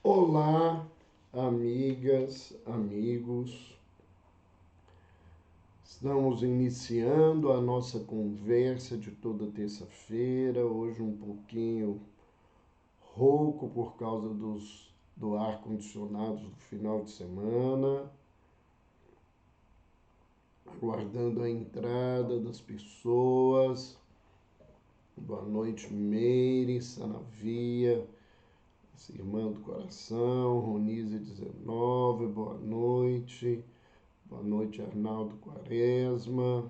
Olá, amigas, amigos. Estamos iniciando a nossa conversa de toda terça-feira, hoje um pouquinho rouco por causa do ar-condicionado do final de semana, aguardando a entrada das pessoas. Boa noite, Meire, Sanavia, irmã do coração, Ronise 19, boa noite. Boa noite, Arnaldo Quaresma.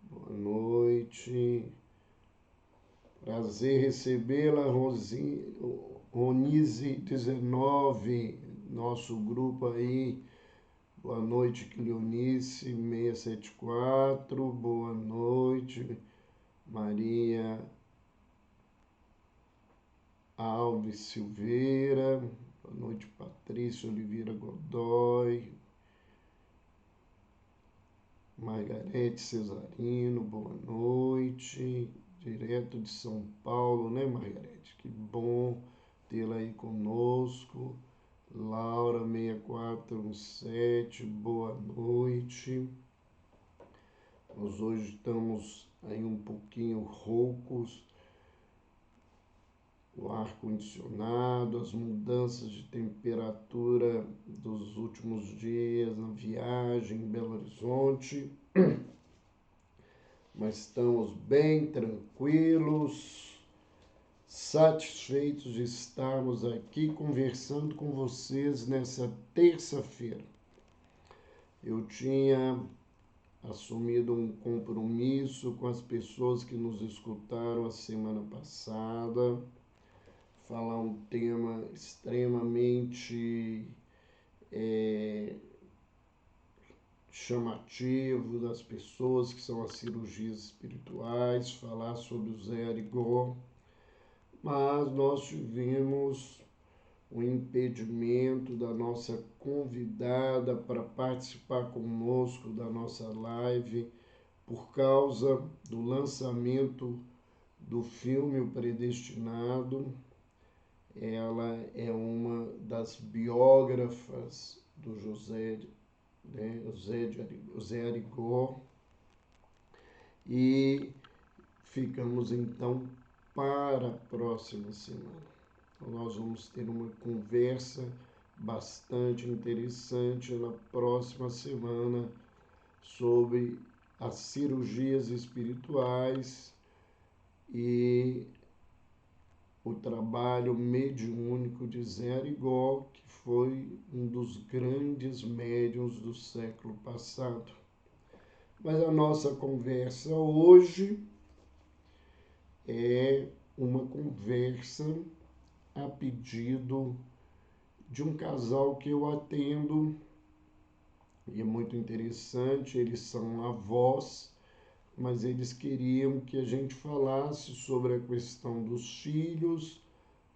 Boa noite. Prazer recebê-la, Ronise 19, nosso grupo aí. Boa noite, Cleonice 674. Boa noite, Maria Alves Silveira. Boa noite, Patrícia Oliveira Godoy. Margarete Cesarino, boa noite. Direto de São Paulo, né, Margarete? Que bom tê-la aí conosco. Laura 6417, boa noite. Nós hoje estamos aí um pouquinho roucos. O ar-condicionado, as mudanças de temperatura dos últimos dias na viagem em Belo Horizonte, mas estamos bem tranquilos, satisfeitos de estarmos aqui conversando com vocês nessa terça-feira. Eu tinha assumido um compromisso com as pessoas que nos escutaram a semana passada, falar um tema extremamente chamativo das pessoas, que são as cirurgias espirituais, falar sobre o Zé Arigó, mas nós tivemos um impedimento da nossa convidada para participar conosco da nossa live por causa do lançamento do filme O Predestinado. Ela é uma das biógrafas do Zé Arigó, e ficamos então para a próxima semana. Então, nós vamos ter uma conversa bastante interessante na próxima semana sobre as cirurgias espirituais e o trabalho mediúnico de Zé Arigó, que foi um dos grandes médiuns do século passado. Mas a nossa conversa hoje é uma conversa a pedido de um casal que eu atendo, e é muito interessante. Eles são avós, mas eles queriam que a gente falasse sobre a questão dos filhos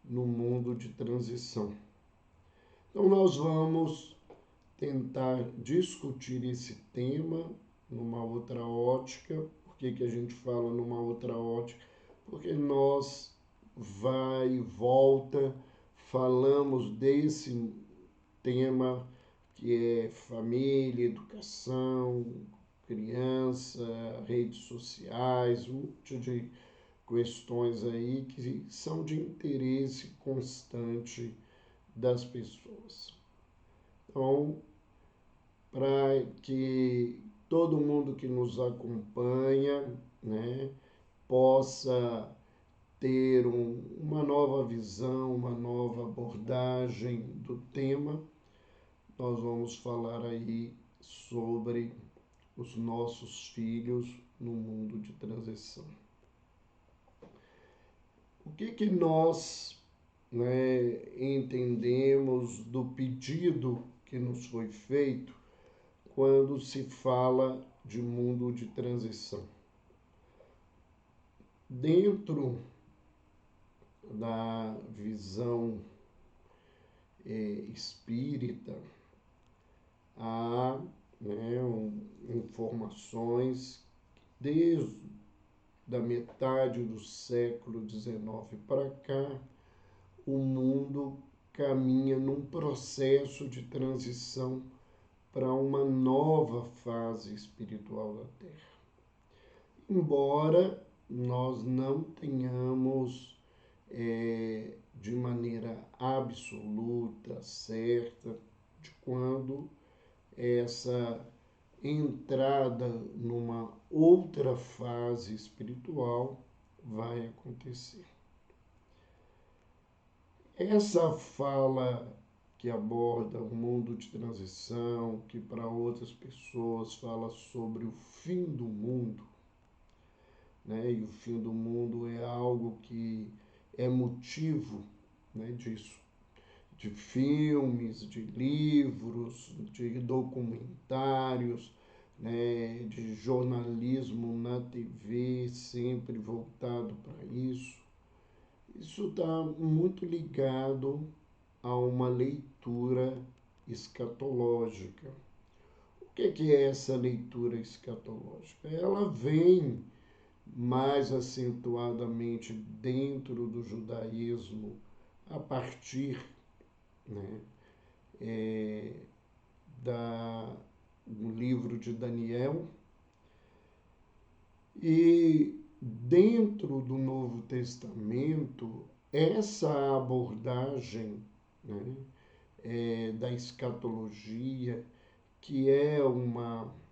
no mundo de transição. Então, nós vamos tentar discutir esse tema numa outra ótica. Por que a gente fala numa outra ótica? Porque nós, vai e volta, falamos desse tema que é família, educação, criança, redes sociais, um monte de questões aí que são de interesse constante das pessoas. Então, para que todo mundo que nos acompanha, né, possa ter uma nova visão, uma nova abordagem do tema, nós vamos falar aí sobre os nossos filhos no mundo de transição. O que nós, entendemos do pedido que nos foi feito quando se fala de mundo de transição? Dentro da visão espírita, há informações desde da metade do século XIX para cá. O mundo caminha num processo de transição para uma nova fase espiritual da Terra. Embora nós não tenhamos de maneira absoluta, certa, de quando essa entrada numa outra fase espiritual vai acontecer. Essa fala que aborda o mundo de transição, que para outras pessoas fala sobre o fim do mundo, né? E o fim do mundo é algo que é motivo, né, disso, de filmes, de livros, de documentários, né, de jornalismo na TV, sempre voltado para isso. Isso está muito ligado a uma leitura escatológica. O que é essa leitura escatológica? Ela vem mais acentuadamente dentro do judaísmo a partir, né, do livro de Daniel, e dentro do Novo Testamento essa abordagem, né, da escatologia, que é uma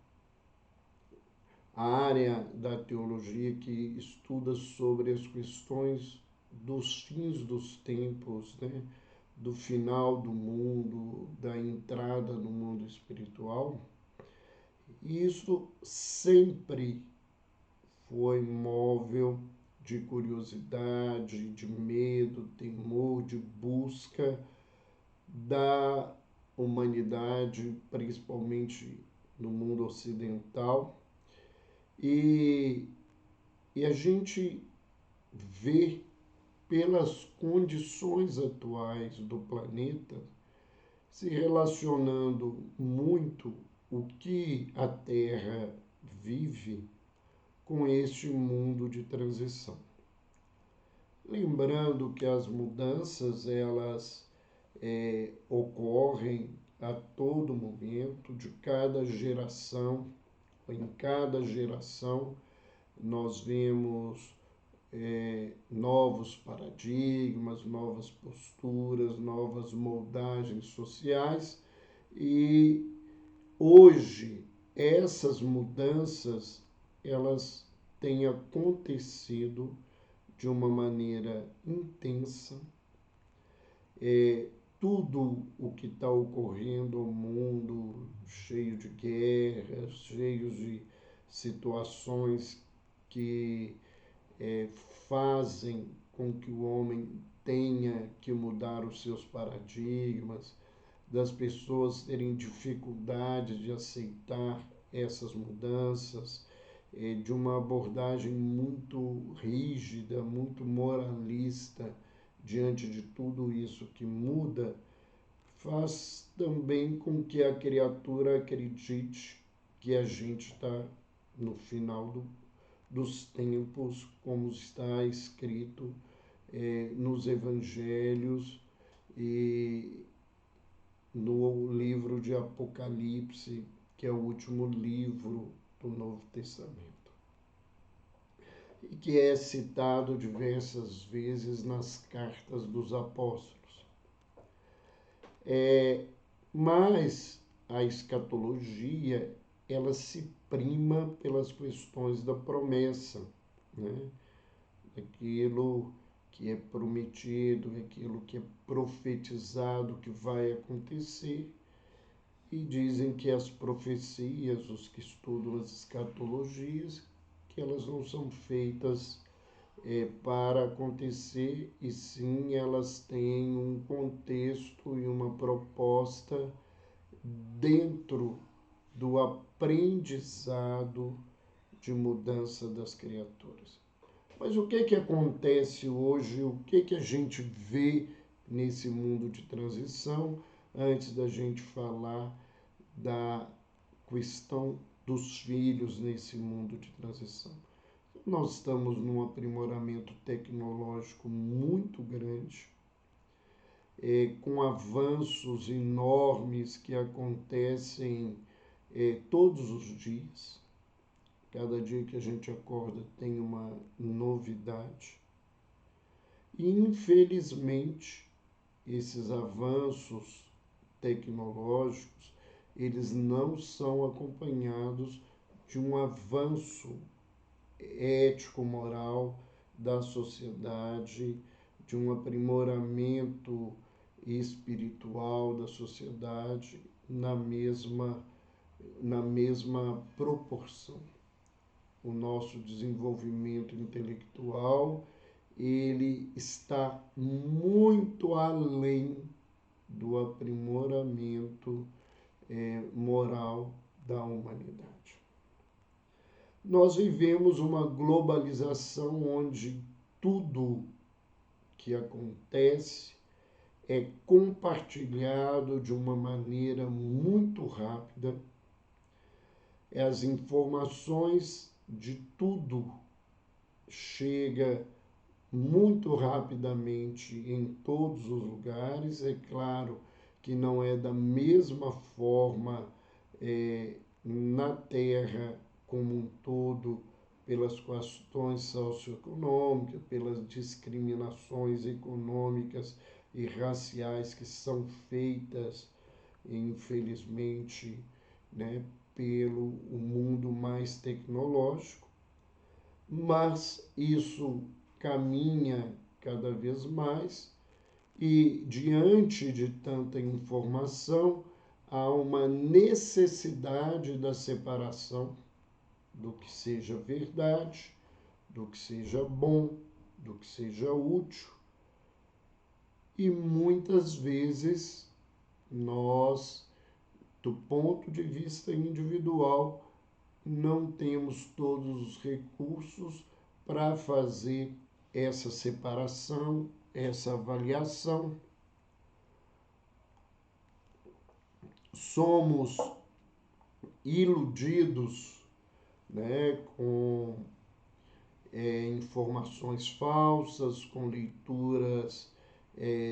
área da teologia que estuda sobre as questões dos fins dos tempos, né, do final do mundo, da entrada no mundo espiritual. Isso sempre foi móvel de curiosidade, de medo, temor, de busca da humanidade, principalmente no mundo ocidental. E a gente vê pelas condições atuais do planeta se relacionando muito o que a Terra vive com este mundo de transição. Lembrando que as mudanças, elas ocorrem a todo momento, de cada geração, em cada geração nós vemos novos paradigmas, novas posturas, novas moldagens sociais, e hoje essas mudanças elas têm acontecido de uma maneira intensa. Tudo o que está ocorrendo no mundo, cheio de guerras, cheio de situações que fazem com que o homem tenha que mudar os seus paradigmas, das pessoas terem dificuldade de aceitar essas mudanças, de uma abordagem muito rígida, muito moralista diante de tudo isso que muda, faz também com que a criatura acredite que a gente está no final dos tempos, como está escrito nos evangelhos e no livro de Apocalipse, que é o último livro do Novo Testamento, e que é citado diversas vezes nas cartas dos apóstolos. Mas a escatologia, ela se prima pelas questões da promessa, né? Aquilo que é prometido, aquilo que é profetizado que vai acontecer. E dizem que as profecias, os que estudam as escatologias, que elas não são feitas para acontecer, e sim elas têm um contexto e uma proposta dentro do aprendizado de mudança das criaturas. Mas o que acontece hoje, o que a gente vê nesse mundo de transição, antes da gente falar da questão dos filhos nesse mundo de transição? Nós estamos num aprimoramento tecnológico muito grande. com avanços enormes que acontecem todos os dias. Cada dia que a gente acorda tem uma novidade. E, infelizmente, esses avanços tecnológicos, eles não são acompanhados de um avanço ético-moral da sociedade, de um aprimoramento espiritual da sociedade na mesma proporção. O nosso desenvolvimento intelectual, ele está muito além do aprimoramento moral da humanidade. Nós vivemos uma globalização onde tudo que acontece é compartilhado de uma maneira muito rápida. As informações de tudo chegam muito rapidamente em todos os lugares. É claro que não é da mesma forma na Terra como um todo, pelas questões socioeconômicas, pelas discriminações econômicas e raciais que são feitas, infelizmente, pelo mundo mais tecnológico, mas isso caminha cada vez mais e, diante de tanta informação, há uma necessidade da separação do que seja verdade, do que seja bom, do que seja útil. E muitas vezes nós, do ponto de vista individual, não temos todos os recursos para fazer essa separação, essa avaliação. Somos iludidos, com informações falsas, com leituras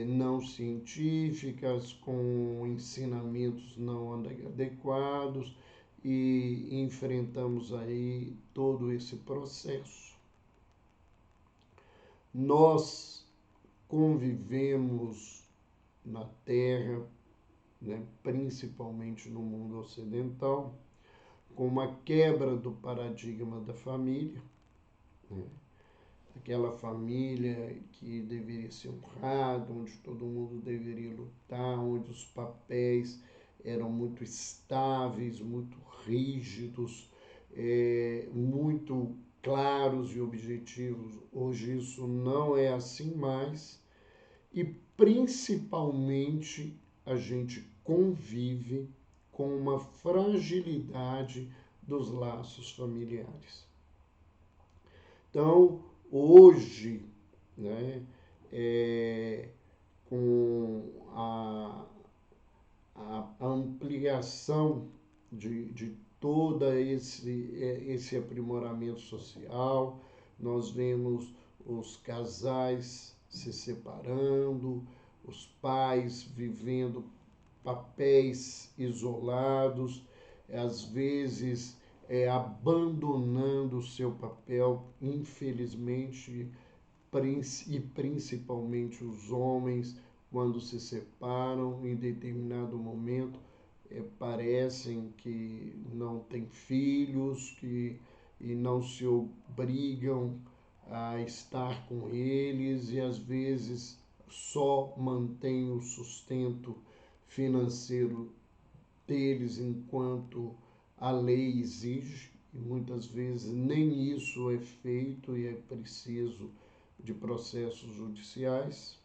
não científicas, com ensinamentos não adequados, e enfrentamos aí todo esse processo. Nós convivemos na Terra, principalmente no mundo ocidental, com uma quebra do paradigma da família, aquela família que deveria ser honrada, onde todo mundo deveria lutar, onde os papéis eram muito estáveis, muito rígidos, muito claros e objetivos. Hoje isso não é assim mais, e principalmente a gente convive com uma fragilidade dos laços familiares. Então, hoje, com a ampliação de todo esse aprimoramento social, nós vemos os casais se separando, os pais vivendo papéis isolados, às vezes abandonando o seu papel, infelizmente, e principalmente os homens, quando se separam em determinado momento, parecem que não têm filhos, e não se obrigam a estar com eles, e às vezes só mantém o sustento financeiro deles enquanto a lei exige, e muitas vezes nem isso é feito e é preciso de processos judiciais.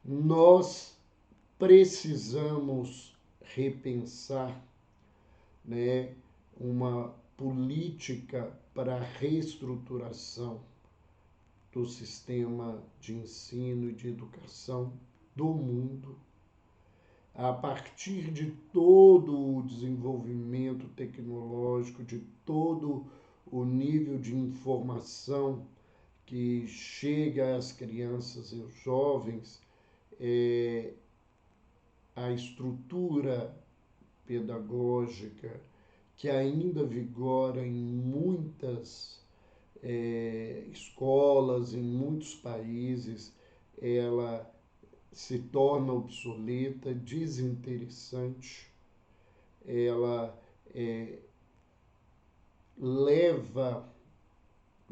Nós precisamos repensar, uma política para a reestruturação do sistema de ensino e de educação do mundo, a partir de todo o desenvolvimento tecnológico, de todo o nível de informação que chega às crianças e aos jovens. a estrutura pedagógica que ainda vigora em muitas escolas, em muitos países, ela se torna obsoleta, desinteressante, ela leva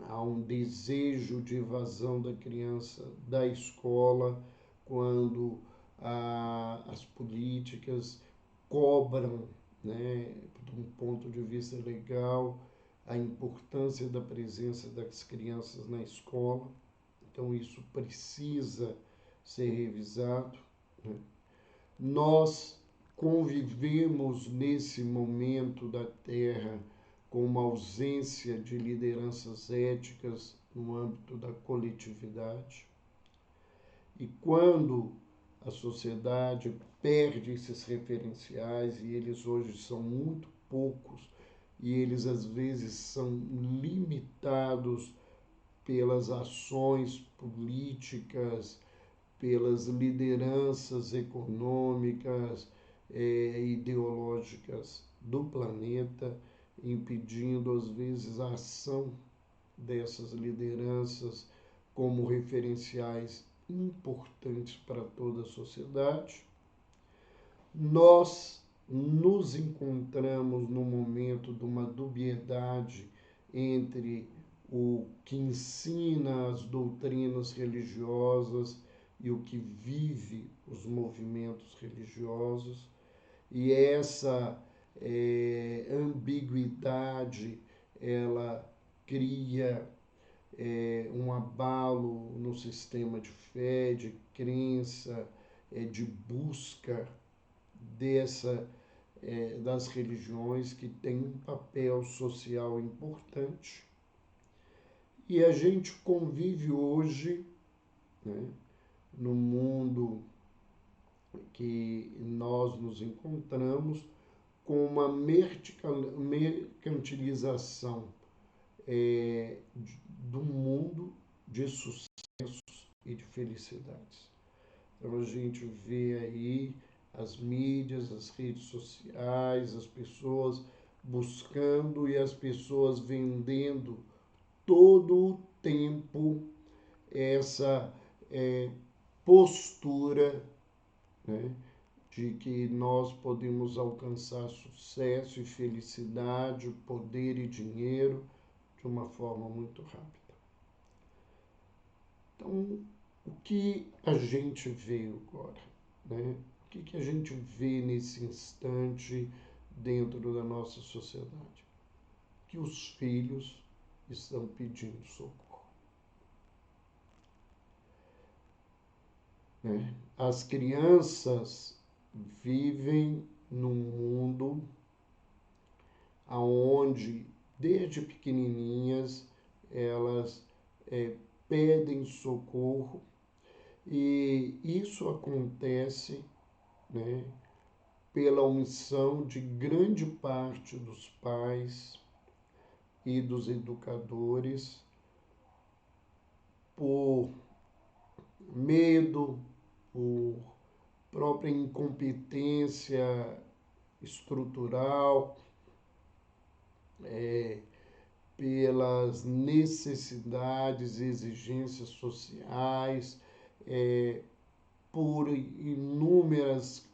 a um desejo de evasão da criança da escola, quando as políticas cobram, né, de um ponto de vista legal, a importância da presença das crianças na escola. Então, isso precisa ser revisado, né? Nós convivemos nesse momento da Terra com uma ausência de lideranças éticas no âmbito da coletividade. E quando a sociedade perde esses referenciais, e eles hoje são muito poucos, e eles às vezes são limitados pelas ações políticas, pelas lideranças econômicas e ideológicas do planeta, impedindo às vezes a ação dessas lideranças como referenciais importantes para toda a sociedade. Nós nos encontramos no momento de uma dubiedade entre o que ensina as doutrinas religiosas e o que vive os movimentos religiosos, e essa ambiguidade ela cria um abalo no sistema de fé, de crença, de busca das religiões, que tem um papel social importante. E a gente convive hoje, né, no mundo que nós nos encontramos, com uma mercantilização do mundo de sucessos e de felicidades. Então a gente vê aí as mídias, as redes sociais, as pessoas buscando e as pessoas vendendo todo o tempo essa postura, né, de que nós podemos alcançar sucesso e felicidade, poder e dinheiro de uma forma muito rápida. Então, o que a gente vê agora, né? O que a gente vê nesse instante dentro da nossa sociedade? Que os filhos estão pedindo socorro, né? As crianças vivem num mundo onde, desde pequenininhas, elas pedem socorro, e isso acontece, né, pela omissão de grande parte dos pais e dos educadores, por medo, por própria incompetência estrutural, pelas necessidades e exigências sociais, por inúmeras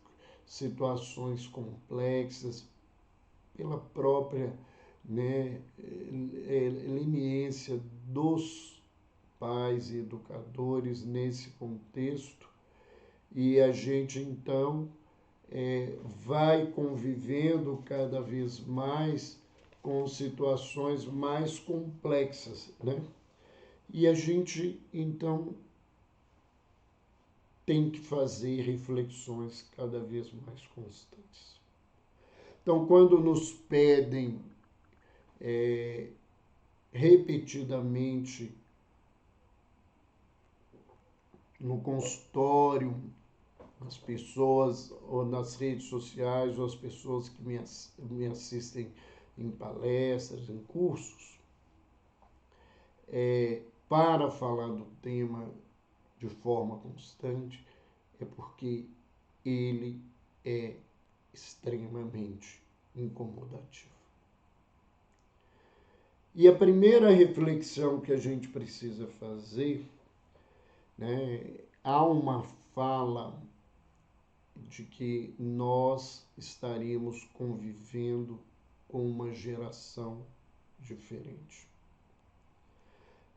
situações complexas, pela própria, né, leniência dos pais e educadores nesse contexto. E a gente então vai convivendo cada vez mais com situações mais complexas, né? E a gente então tem que fazer reflexões cada vez mais constantes. Então, quando nos pedem repetidamente no consultório, as pessoas, ou nas redes sociais, ou as pessoas que me assistem em palestras, em cursos, para falar do tema de forma constante, é porque ele é extremamente incomodativo. E a primeira reflexão que a gente precisa fazer, né, há uma fala de que nós estaríamos convivendo com uma geração diferente.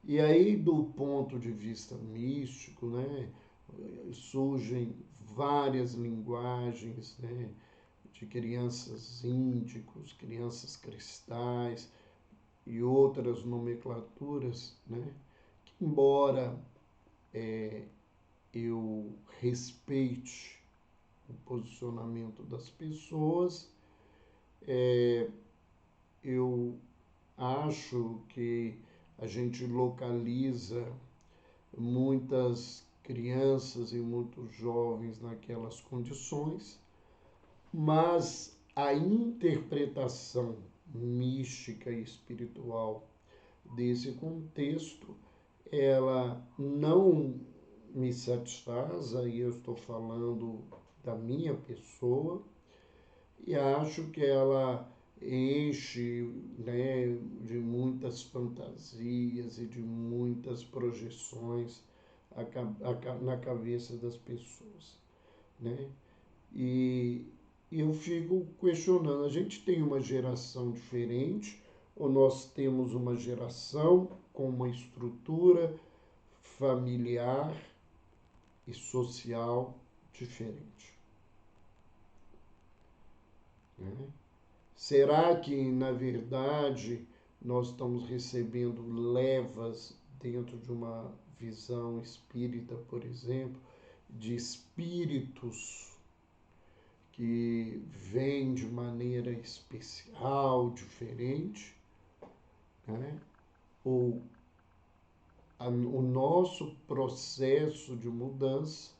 E aí, do ponto de vista místico, né, surgem várias linguagens, né, de crianças índicos, crianças cristais e outras nomenclaturas, né, que embora eu respeite o posicionamento das pessoas, eu acho que a gente localiza muitas crianças e muitos jovens naquelas condições, mas a interpretação mística e espiritual desse contexto, ela não me satisfaz, aí eu estou falando da minha pessoa, e acho que ela enche, né, de muitas fantasias e de muitas projeções na cabeça das pessoas, né? E eu fico questionando, a gente tem uma geração diferente ou nós temos uma geração com uma estrutura familiar e social diferente, né? Será que, na verdade, nós estamos recebendo levas dentro de uma visão espírita, por exemplo, de espíritos que vêm de maneira especial, diferente, né? Ou o nosso processo de mudança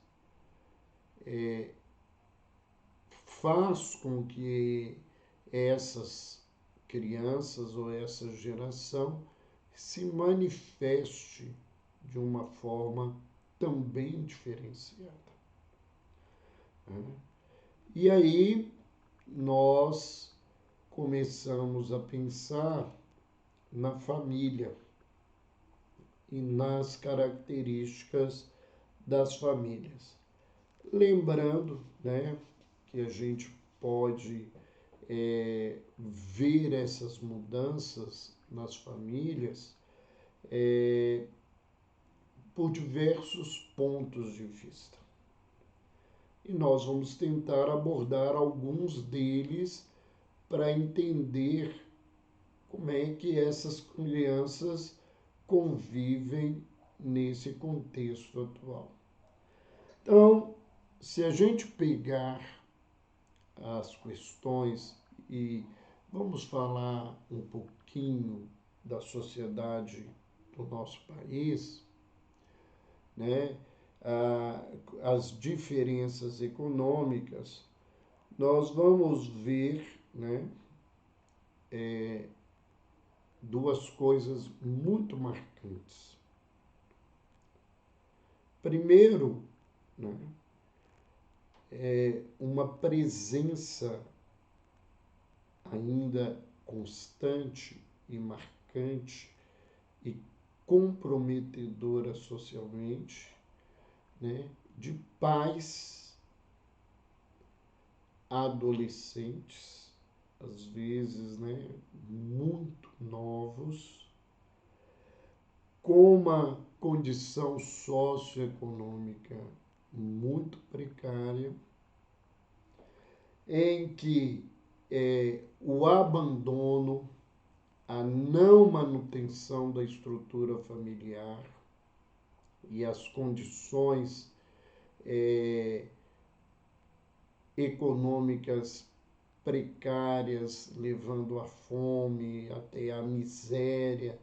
faz com que essas crianças ou essa geração se manifeste de uma forma também diferenciada, né? E aí nós começamos a pensar na família e nas características das famílias. Lembrando, né, que a gente pode ver essas mudanças nas famílias por diversos pontos de vista. E nós vamos tentar abordar alguns deles para entender como é que essas crianças convivem nesse contexto atual. Então, se a gente pegar as questões e vamos falar um pouquinho da sociedade do nosso país, né? As diferenças econômicas, nós vamos ver, né, duas coisas muito marcantes. Primeiro, né, uma presença ainda constante e marcante e comprometedora socialmente, né, de pais adolescentes, às vezes, né, muito novos, com uma condição socioeconômica muito precária, em que o abandono, a não manutenção da estrutura familiar e as condições econômicas precárias, levando à fome, até à miséria,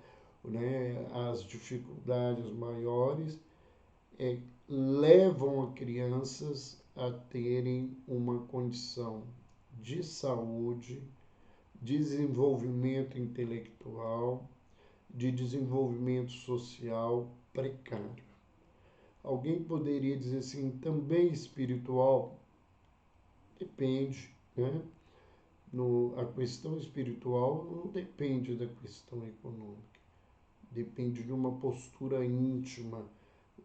né, às dificuldades maiores, levam a crianças a terem uma condição de saúde, desenvolvimento intelectual, de desenvolvimento social precário. Alguém poderia dizer assim, também espiritual? Depende, né? A questão espiritual não depende da questão econômica. Depende de uma postura íntima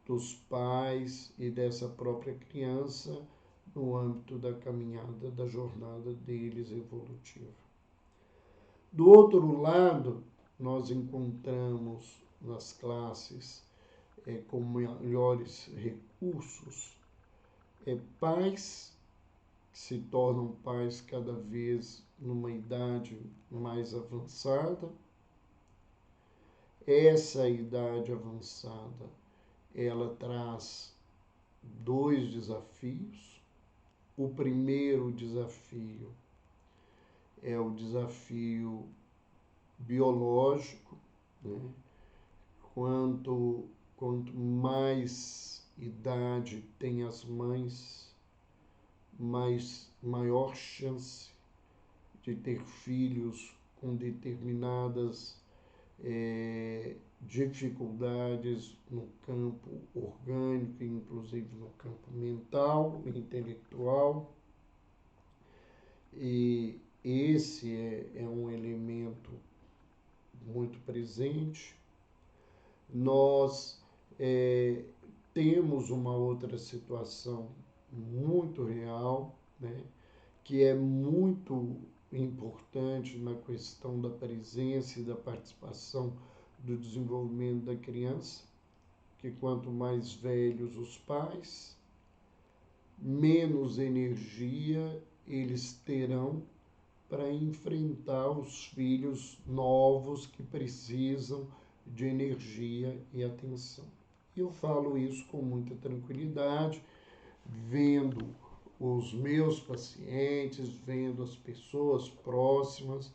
dos pais e dessa própria criança no âmbito da caminhada, da jornada deles evolutiva. Do outro lado, nós encontramos nas classes com melhores recursos pais que se tornam pais cada vez numa idade mais avançada. Essa idade avançada, ela traz dois desafios. O primeiro desafio é o desafio biológico, né? Quanto mais idade tem as mães, maior chance de ter filhos com determinadas dificuldades no campo orgânico, inclusive no campo mental e intelectual. E esse é um elemento muito presente. Nós temos uma outra situação muito real, né, que é muito importante na questão da presença e da participação do desenvolvimento da criança, que quanto mais velhos os pais, menos energia eles terão para enfrentar os filhos novos que precisam de energia e atenção. Eu falo isso com muita tranquilidade, vendo os meus pacientes, vendo as pessoas próximas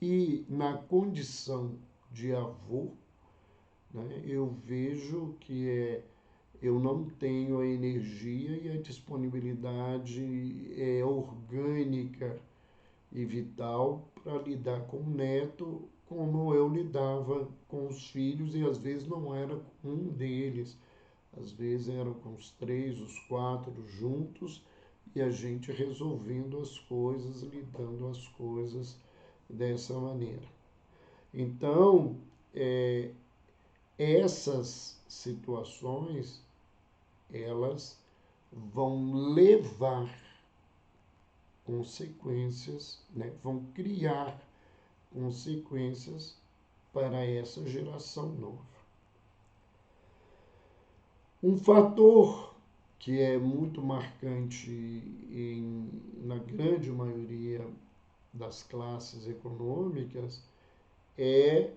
e na condição de avô, né, eu vejo que eu não tenho a energia e a disponibilidade orgânica e vital para lidar com o neto como eu lidava com os filhos, e às vezes não era com um deles, às vezes eram com os 3, os 4 juntos, e a gente resolvendo as coisas, lidando as coisas dessa maneira. Então, essas situações, elas vão levar consequências, né? Vão criar consequências para essa geração nova. Um fator que é muito marcante na grande maioria das classes econômicas é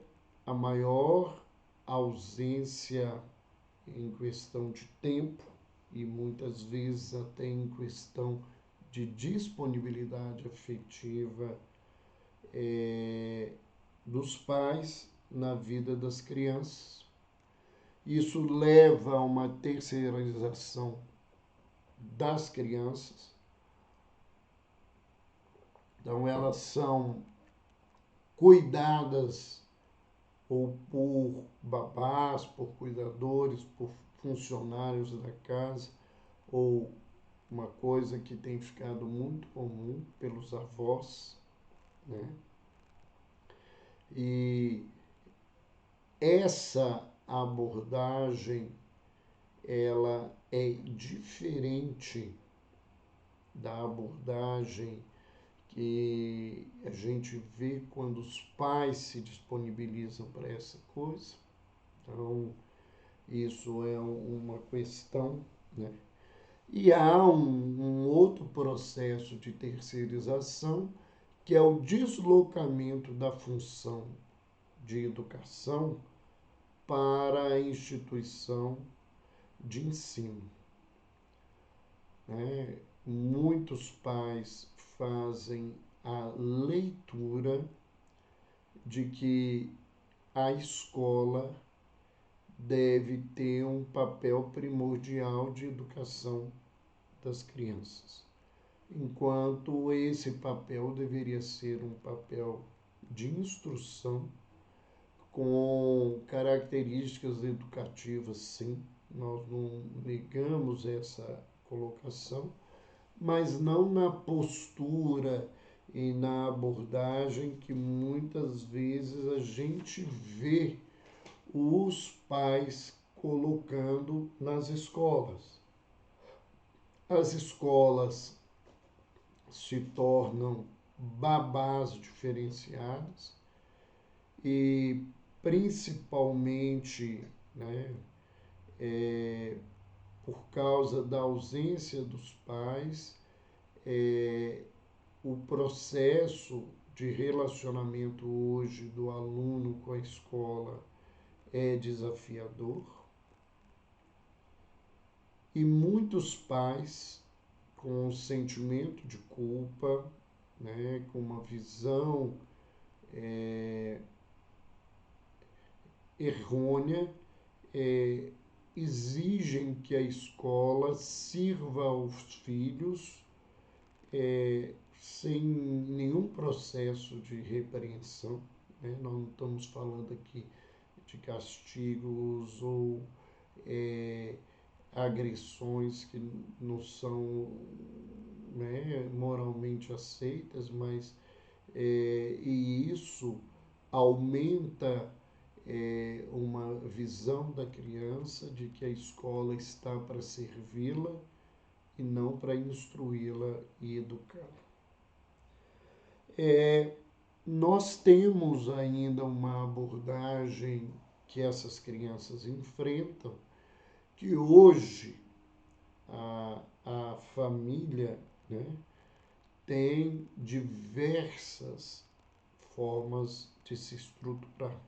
a maior ausência em questão de tempo e muitas vezes até em questão de disponibilidade afetiva dos pais na vida das crianças. Isso leva a uma terceirização das crianças. Então, elas são cuidadas ou por babás, por cuidadores, por funcionários da casa, ou uma coisa que tem ficado muito comum pelos avós, né? E essa abordagem, ela é diferente da abordagem que a gente vê quando os pais se disponibilizam para essa coisa. Então, isso é uma questão, né? E há um outro processo de terceirização, que é o deslocamento da função de educação para a instituição de ensino, né? Muitos pais fazem a leitura de que a escola deve ter um papel primordial de educação das crianças, enquanto esse papel deveria ser um papel de instrução com características educativas, sim, nós não negamos essa colocação, mas não na postura e na abordagem que muitas vezes a gente vê os pais colocando nas escolas. As escolas se tornam babás diferenciadas e principalmente, né, por causa da ausência dos pais, o processo de relacionamento hoje do aluno com a escola é desafiador e muitos pais com um sentimento de culpa, né, com uma visão errônea, exigem que a escola sirva aos filhos sem nenhum processo de repreensão. Né? Nós não estamos falando aqui de castigos ou agressões que não são, né, moralmente aceitas, mas e isso aumenta uma visão da criança de que a escola está para servi-la e não para instruí-la e educá-la. Nós temos ainda uma abordagem que essas crianças enfrentam, que hoje a família, né, tem diversas formas de se estruturar.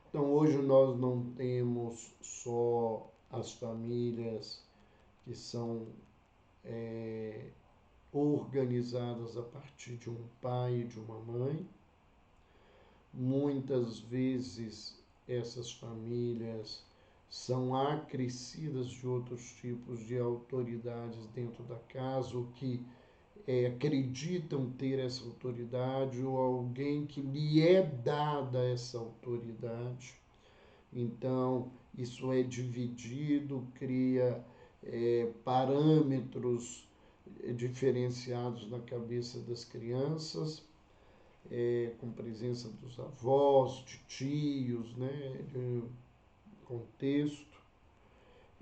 Então, hoje nós não temos só as famílias que são organizadas a partir de um pai e de uma mãe. Muitas vezes essas famílias são acrescidas de outros tipos de autoridades dentro da casa, o que acreditam ter essa autoridade ou alguém que lhe é dada essa autoridade. Então, isso é dividido, cria parâmetros diferenciados na cabeça das crianças, com presença dos avós, de tios, né, de contexto.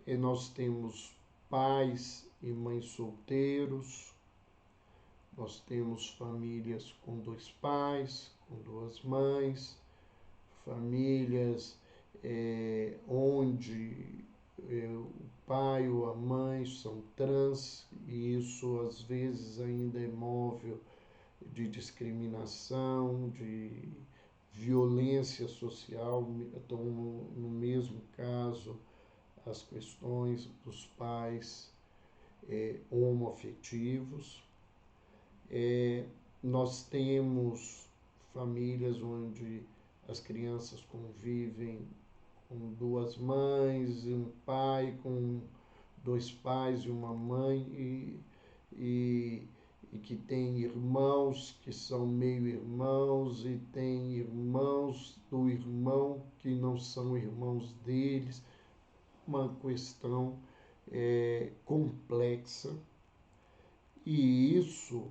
E nós temos pais e mães solteiros, nós temos famílias com 2 pais, com 2 mães, famílias onde o pai ou a mãe são trans, e isso às vezes ainda é móvel de discriminação, de violência social. Então, no mesmo caso, as questões dos pais homoafetivos. Nós temos famílias onde as crianças convivem com 2 mães, um pai, com 2 pais e uma mãe, e que tem irmãos que são meio-irmãos, e tem irmãos do irmão que não são irmãos deles. Uma questão complexa, e isso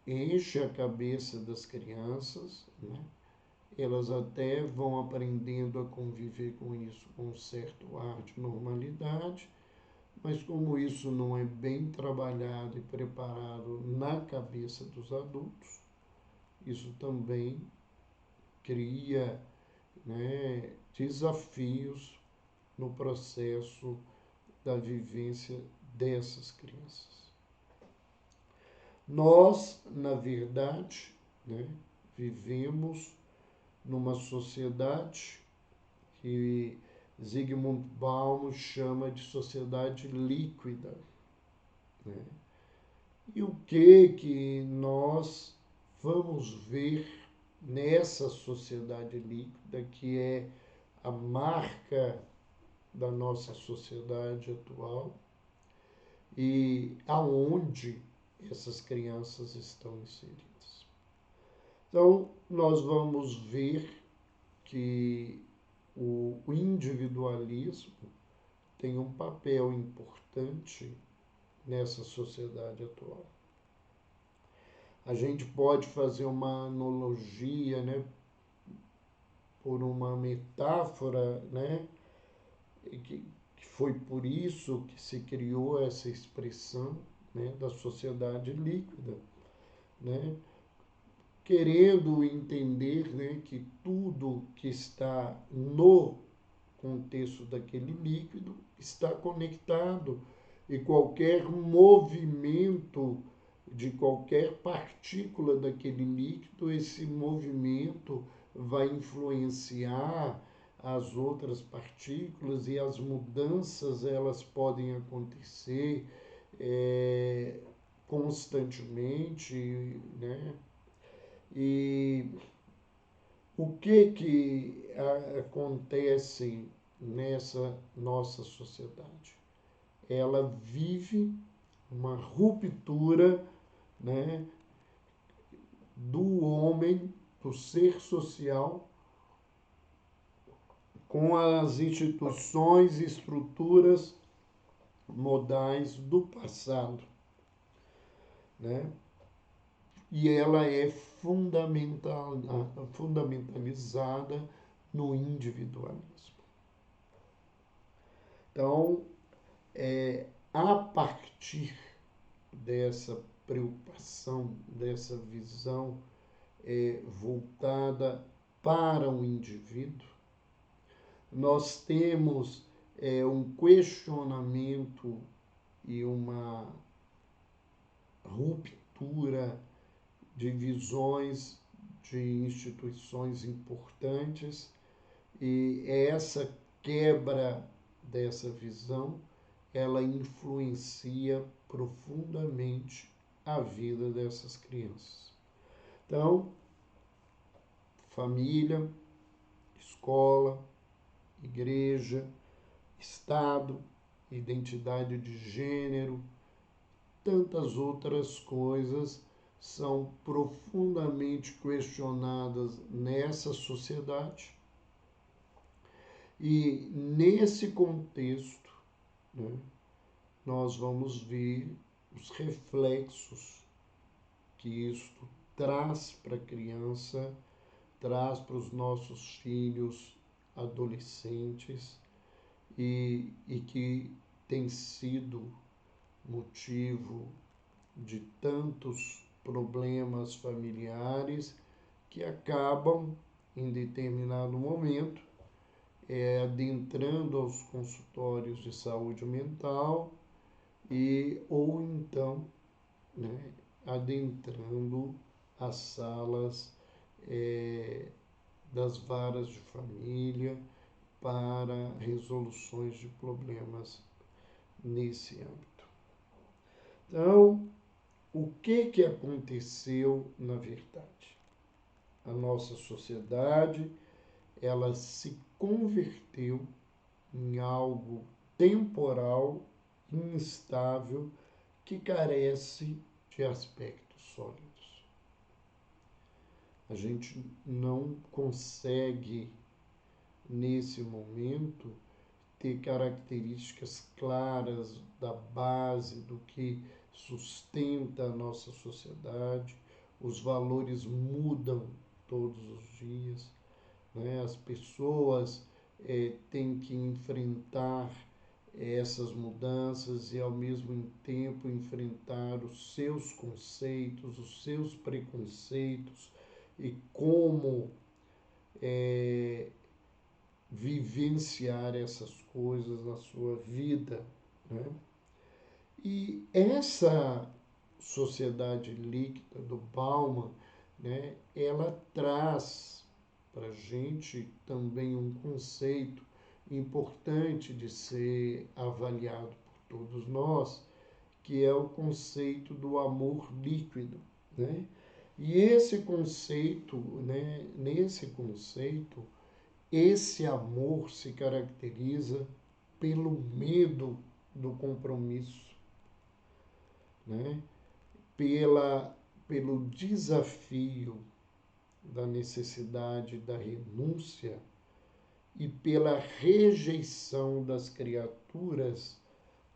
enche a cabeça das crianças, né? Elas até vão aprendendo a conviver com isso com um certo ar de normalidade, mas como isso não é bem trabalhado e preparado na cabeça dos adultos, isso também cria, né, desafios no processo da vivência dessas crianças. Nós, na verdade, né, vivemos numa sociedade que Zygmunt Bauman chama de sociedade líquida. Né? E o que nós vamos ver nessa sociedade líquida, que é a marca da nossa sociedade atual, e aonde essas crianças estão inseridas. Então, nós vamos ver que o individualismo tem um papel importante nessa sociedade atual. A gente pode fazer uma analogia, né, por uma metáfora, né, que foi por isso que se criou essa expressão, né, da sociedade líquida, né, querendo entender, né, que tudo que está no contexto daquele líquido está conectado e qualquer movimento de qualquer partícula daquele líquido, esse movimento vai influenciar as outras partículas e as mudanças elas podem acontecer constantemente, né? E o que acontece nessa nossa sociedade? Ela vive uma ruptura, né, do homem, do ser social, com as instituições e estruturas modais do passado, né? E ela é fundamentalizada no individualismo. Então, a partir dessa preocupação, dessa visão voltada para o indivíduo, nós temos um questionamento e uma ruptura de visões de instituições importantes, e essa quebra dessa visão, ela influencia profundamente a vida dessas crianças. Então, família, escola, igreja, Estado, identidade de gênero, tantas outras coisas são profundamente questionadas nessa sociedade. E nesse contexto, né, nós vamos ver os reflexos que isto traz para a criança, traz para os nossos filhos adolescentes e que tem sido motivo de tantos problemas familiares que acabam, em determinado momento, adentrando aos consultórios de saúde mental ou então, né, adentrando as salas das varas de família para resoluções de problemas nesse âmbito. Então, o que aconteceu na verdade? A nossa sociedade, ela se converteu em algo temporal, instável, que carece de aspectos sólidos. A gente não consegue, nesse momento, ter características claras da base do que sustenta a nossa sociedade. Os valores mudam todos os dias, né? As pessoas têm que enfrentar essas mudanças e, ao mesmo tempo, enfrentar os seus conceitos, os seus preconceitos e como vivenciar essas coisas na sua vida, né? E essa sociedade líquida do Bauman, né, ela traz para a gente também um conceito importante de ser avaliado por todos nós, que é o conceito do amor líquido, né? E esse conceito, né, nesse conceito, esse amor se caracteriza pelo medo do compromisso, né? Pelo desafio da necessidade da renúncia e pela rejeição das criaturas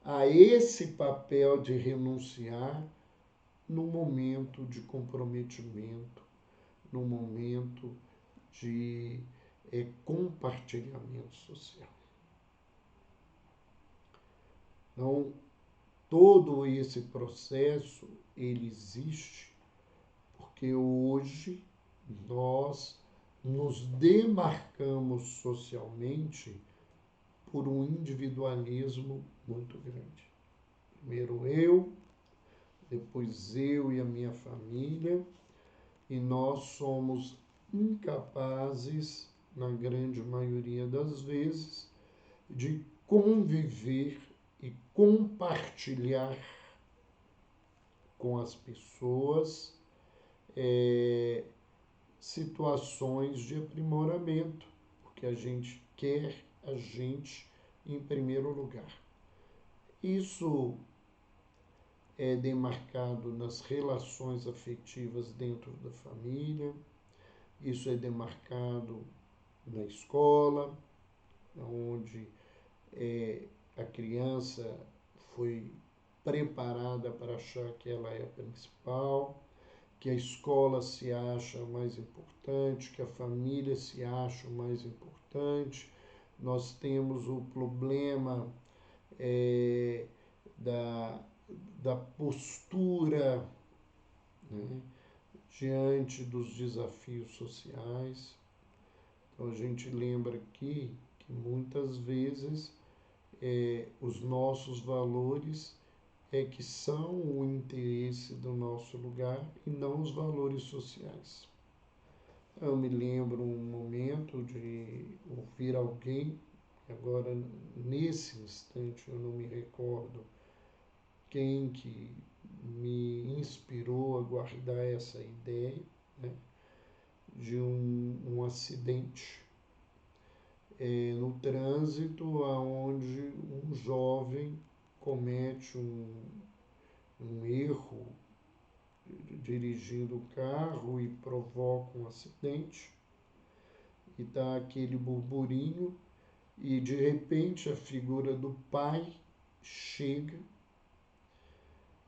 a esse papel de renunciar no momento de comprometimento, no momento de compartilhamento social. Então, todo esse processo, ele existe porque hoje nós nos demarcamos socialmente por um individualismo muito grande. Primeiro eu, depois eu e a minha família, e nós somos incapazes, na grande maioria das vezes, de conviver e compartilhar com as pessoas situações de aprimoramento, porque a gente quer a gente em primeiro lugar. Isso é demarcado nas relações afetivas dentro da família, isso é demarcado na escola, onde a criança foi preparada para achar que ela é a principal, que a escola se acha mais importante, que a família se acha mais importante. Nós temos o problema da postura, né, diante dos desafios sociais. Então a gente lembra aqui que muitas vezes os nossos valores que são o interesse do nosso lugar e não os valores sociais. Eu me lembro um momento de ouvir alguém, agora nesse instante eu não me recordo quem que me inspirou a guardar essa ideia, né, de um acidente no trânsito, onde um jovem comete um erro dirigindo o carro e provoca um acidente, e dá aquele burburinho, e de repente a figura do pai chega,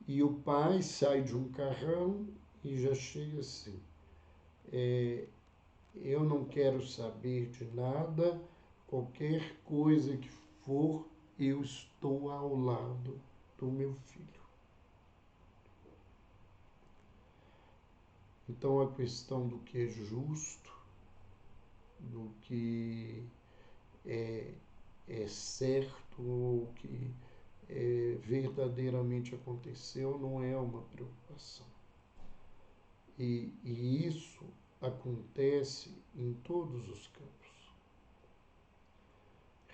e o pai sai de um carrão e já chega assim: eu não quero saber de nada, qualquer coisa que for, eu estou ao lado do meu filho. Então a questão do que é justo, do que é certo, o que verdadeiramente aconteceu, não é uma preocupação. E isso acontece em todos os campos.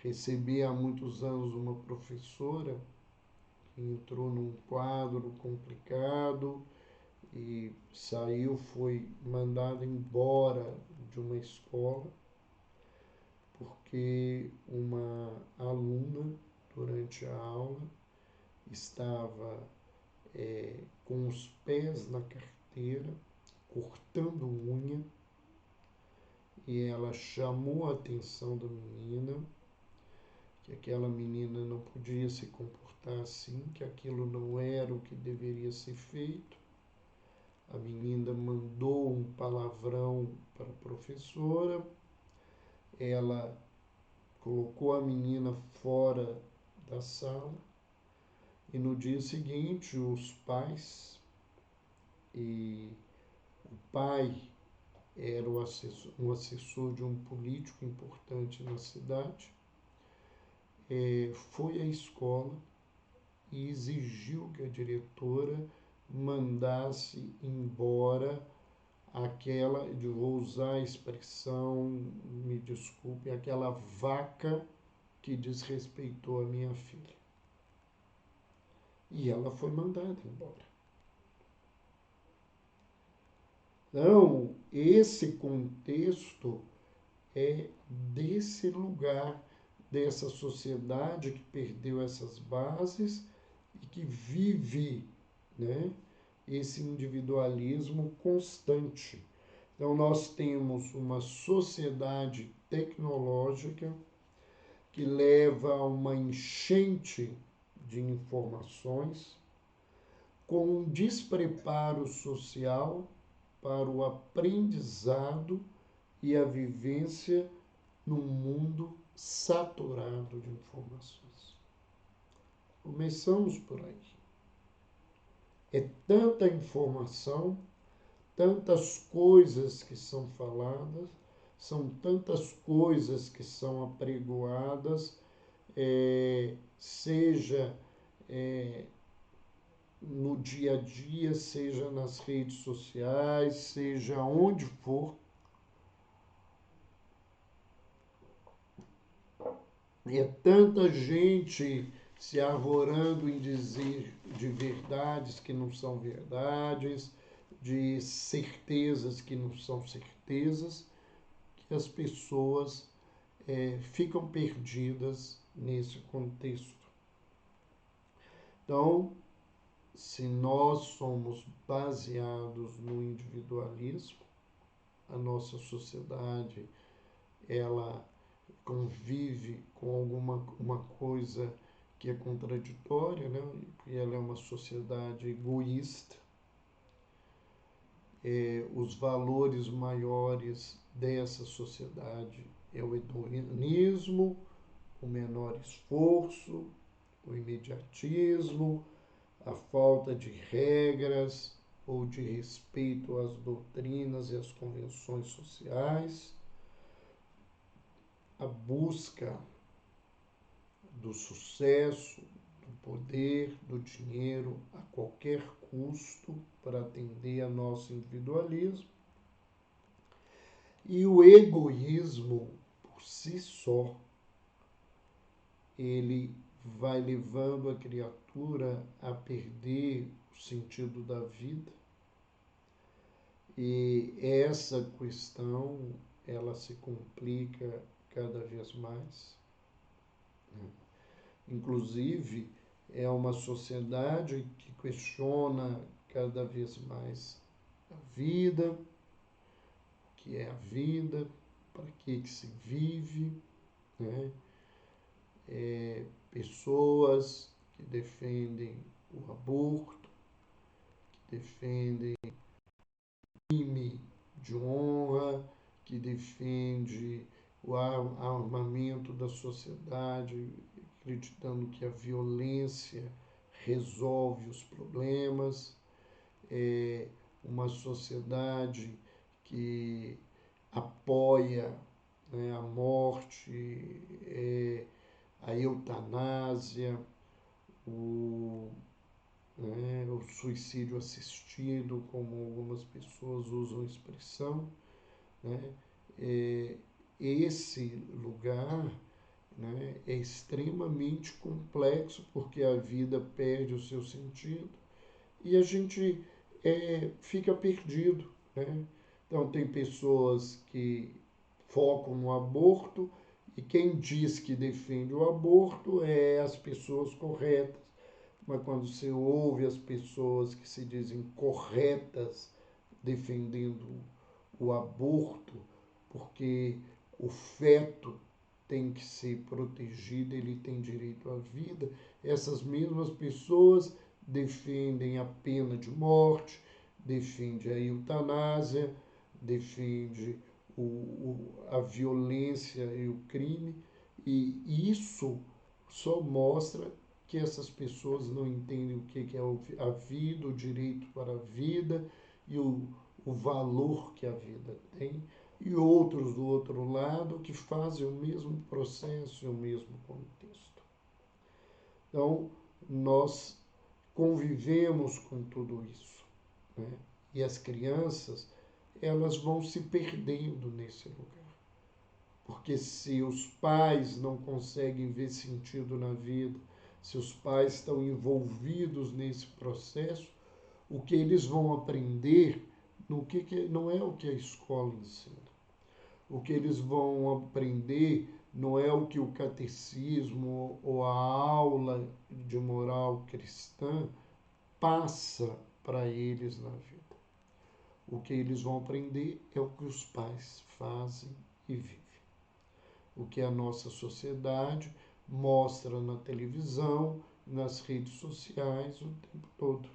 Recebi há muitos anos uma professora que entrou num quadro complicado e saiu, foi mandada embora de uma escola porque uma aluna, durante a aula, estava com os pés na carteira, cortando unha, e ela chamou a atenção da menina, que aquela menina não podia se comportar assim, que aquilo não era o que deveria ser feito. A menina mandou um palavrão para a professora, ela colocou a menina fora da sala, e no dia seguinte os pais, e o pai era um assessor de um político importante na cidade, foi à escola e exigiu que a diretora mandasse embora aquela, vou usar a expressão, me desculpe, aquela vaca que desrespeitou a minha filha. E ela foi mandada embora. Então, esse contexto é desse lugar, dessa sociedade que perdeu essas bases e que vive, né, esse individualismo constante. Então, nós temos uma sociedade tecnológica que leva a uma enchente de informações, com um despreparo social para o aprendizado e a vivência num mundo saturado de informações. Começamos por aí. É tanta informação, tantas coisas que são faladas, são tantas coisas que são apregoadas, seja no dia a dia, seja nas redes sociais, seja onde for. É tanta gente se arvorando em dizer de verdades que não são verdades, de certezas que não são certezas, que as pessoas ficam perdidas nesse contexto. Então, se nós somos baseados no individualismo, a nossa sociedade ela convive com uma coisa que é contraditória, né? Porque ela é uma sociedade egoísta. Os valores maiores dessa sociedade é o hedonismo, o menor esforço, o imediatismo, a falta de regras ou de respeito às doutrinas e às convenções sociais, a busca do sucesso, do poder, do dinheiro a qualquer custo para atender a nosso individualismo, e o egoísmo por si só, ele vai levando a criatura a perder o sentido da vida. E essa questão, ela se complica cada vez mais. Inclusive, é uma sociedade que questiona cada vez mais a vida, o que é a vida, para que se vive, né? Pessoas que defendem o aborto, que defendem crime de honra, que defende o armamento da sociedade, acreditando que a violência resolve os problemas, uma sociedade que apoia, né, a morte, a eutanásia, o suicídio assistido, como algumas pessoas usam a expressão, né? Esse lugar, né, é extremamente complexo, porque a vida perde o seu sentido e a gente fica perdido, né? Então, tem pessoas que focam no aborto e quem diz que defende o aborto é as pessoas corretas. Mas quando você ouve as pessoas que se dizem corretas defendendo o aborto, porque o feto tem que ser protegido, ele tem direito à vida, essas mesmas pessoas defendem a pena de morte, defendem a eutanásia, defendem a violência e o crime, e isso só mostra que essas pessoas não entendem o que é a vida, o direito para a vida e o valor que a vida tem, e outros do outro lado que fazem o mesmo processo e o mesmo contexto. Então, nós convivemos com tudo isso, né? E as crianças, elas vão se perdendo nesse lugar. Porque se os pais não conseguem ver sentido na vida, se os pais estão envolvidos nesse processo, o que eles vão aprender não é o que a escola ensina. O que eles vão aprender não é o que o catecismo ou a aula de moral cristã passa para eles na vida. O que eles vão aprender é o que os pais fazem e vivem. O que a nossa sociedade mostra na televisão, nas redes sociais o tempo todo.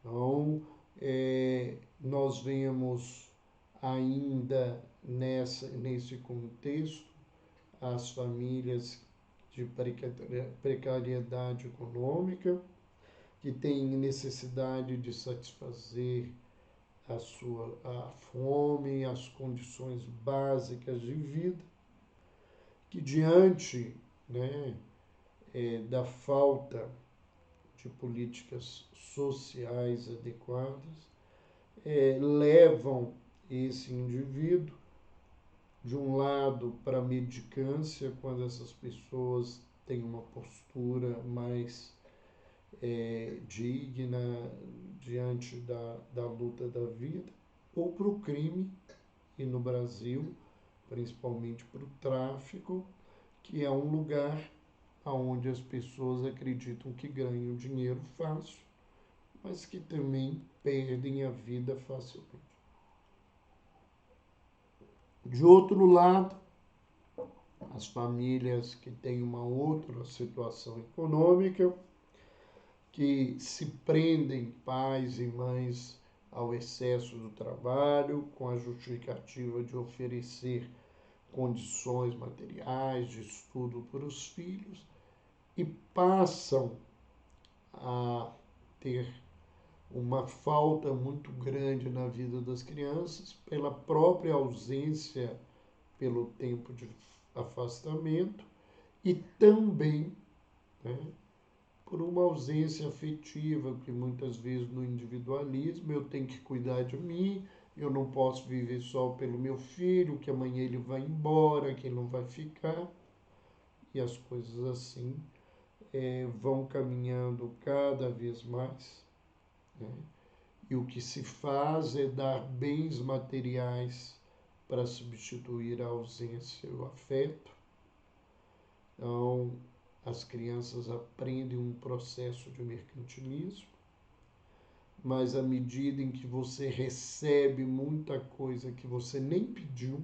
Então, nós vemos ainda nesse contexto as famílias de precariedade econômica, que têm necessidade de satisfazer a fome, as condições básicas de vida, que diante, né, da falta de políticas sociais adequadas, levam esse indivíduo, de um lado, para a mendicância, quando essas pessoas têm uma postura mais digna diante da luta da vida, ou para o crime, e no Brasil, principalmente para o tráfico, que é um lugar onde as pessoas acreditam que ganham dinheiro fácil, mas que também perdem a vida facilmente. De outro lado, as famílias que têm uma outra situação econômica, que se prendem, pais e mães, ao excesso do trabalho, com a justificativa de oferecer condições materiais de estudo para os filhos, e passam a ter uma falta muito grande na vida das crianças pela própria ausência, pelo tempo de afastamento, e também, né, por uma ausência afetiva, porque muitas vezes no individualismo eu tenho que cuidar de mim, eu não posso viver só pelo meu filho, que amanhã ele vai embora, que ele não vai ficar, e as coisas assim vão caminhando cada vez mais, né? E o que se faz é dar bens materiais para substituir a ausência e o afeto. Então, as crianças aprendem um processo de mercantilismo, mas à medida em que você recebe muita coisa que você nem pediu,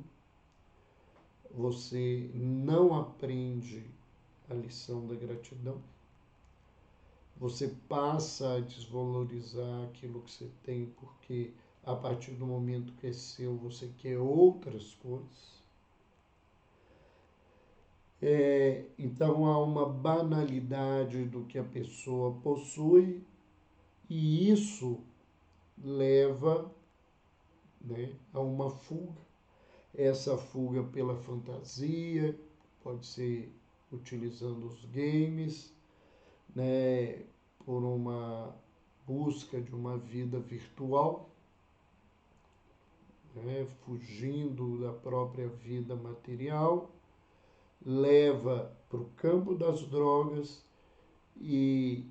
você não aprende a lição da gratidão, você passa a desvalorizar aquilo que você tem, porque a partir do momento que é seu, você quer outras coisas. Então há uma banalidade do que a pessoa possui, e isso leva, né, a uma fuga. Essa fuga pela fantasia, pode ser utilizando os games, né, por uma busca de uma vida virtual, né, fugindo da própria vida material, leva para o campo das drogas, e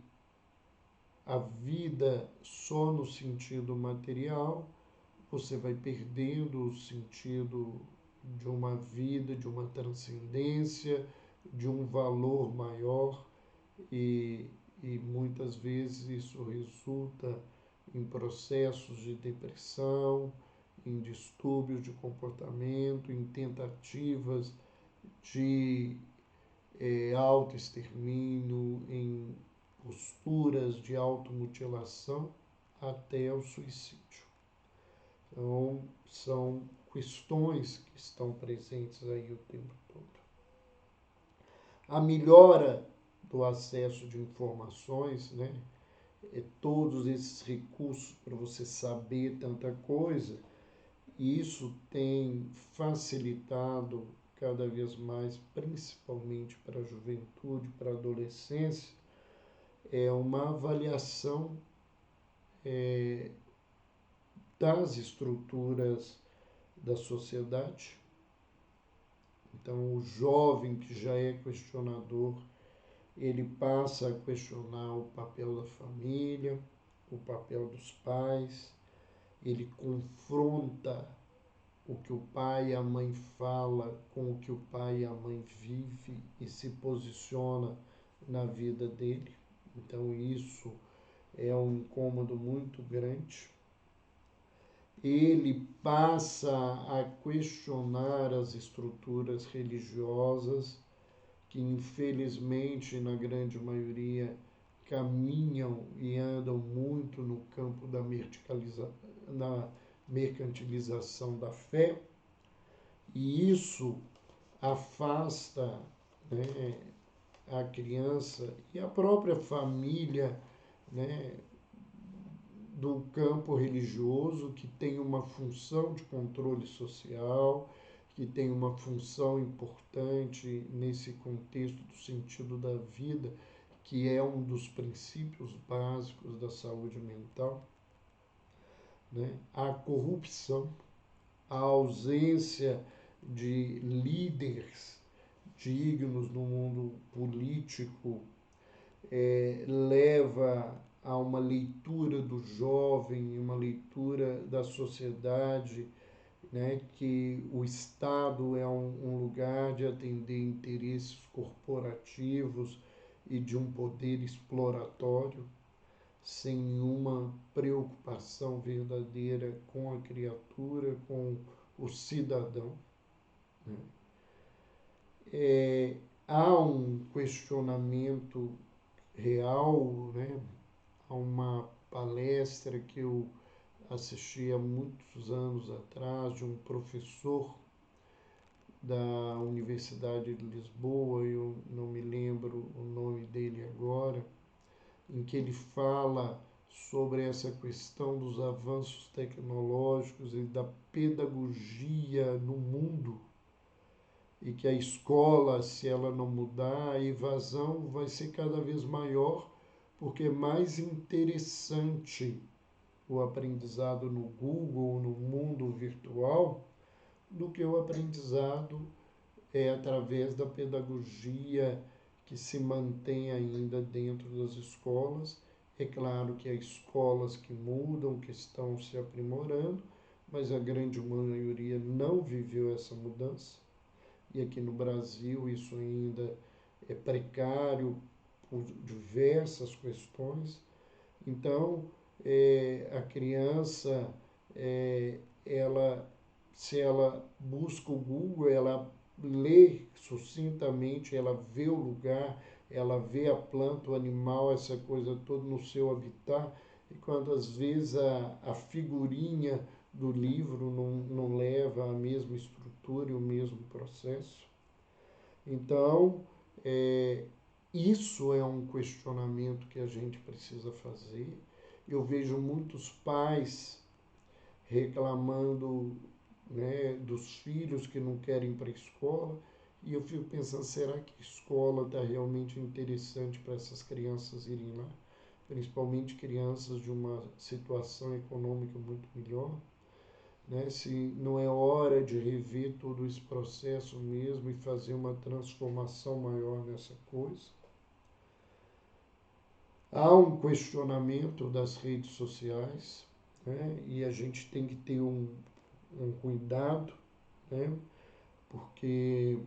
a vida só no sentido material, você vai perdendo o sentido de uma vida, de uma transcendência, de um valor maior, e muitas vezes isso resulta em processos de depressão, em distúrbios de comportamento, em tentativas de autoextermínio, em posturas de automutilação, até o suicídio. Então, são questões que estão presentes aí o tempo todo. A melhora do acesso de informações, né? Todos esses recursos para você saber tanta coisa, e isso tem facilitado cada vez mais, principalmente para a juventude, para a adolescência, uma avaliação das estruturas da sociedade. Então, o jovem que já é questionador, ele passa a questionar o papel da família, o papel dos pais, ele confronta o que o pai e a mãe fala com o que o pai e a mãe vivem, e se posiciona na vida dele. Então, isso é um incômodo muito grande. Ele passa a questionar as estruturas religiosas que, infelizmente, na grande maioria, caminham e andam muito no campo da mercantilização da fé, e isso afasta, né, a criança e a própria família, né, do campo religioso, que tem uma função de controle social, que tem uma função importante nesse contexto do sentido da vida, que é um dos princípios básicos da saúde mental, né? A corrupção, a ausência de líderes dignos no mundo político leva a uma leitura do jovem, uma leitura da sociedade, né, que o Estado é um lugar de atender interesses corporativos e de um poder exploratório, sem nenhuma preocupação verdadeira com a criatura, com o cidadão, né? Há um questionamento real, né? Há uma palestra que eu assisti há muitos anos atrás de um professor da Universidade de Lisboa, eu não me lembro o nome dele agora, em que ele fala sobre essa questão dos avanços tecnológicos e da pedagogia no mundo, e que a escola, se ela não mudar, a evasão vai ser cada vez maior, porque é mais interessante o aprendizado no Google, no mundo virtual, do que o aprendizado através da pedagogia que se mantém ainda dentro das escolas. É claro que há escolas que mudam, que estão se aprimorando, mas a grande maioria não viveu essa mudança. E aqui no Brasil isso ainda é precário por diversas questões. Então, a criança, ela, se ela busca o Google, ela lê sucintamente, ela vê o lugar, ela vê a planta, o animal, essa coisa toda no seu habitat, e quando às vezes a figurinha do livro não leva a mesma estrutura e o mesmo processo. Então, isso é um questionamento que a gente precisa fazer. Eu vejo muitos pais reclamando, né, dos filhos que não querem ir para a escola, e eu fico pensando, será que a escola está realmente interessante para essas crianças irem lá? Principalmente crianças de uma situação econômica muito melhor, né? Se não é hora de rever todo esse processo mesmo e fazer uma transformação maior nessa coisa. Há um questionamento das redes sociais, né? E a gente tem que ter um cuidado, né? Porque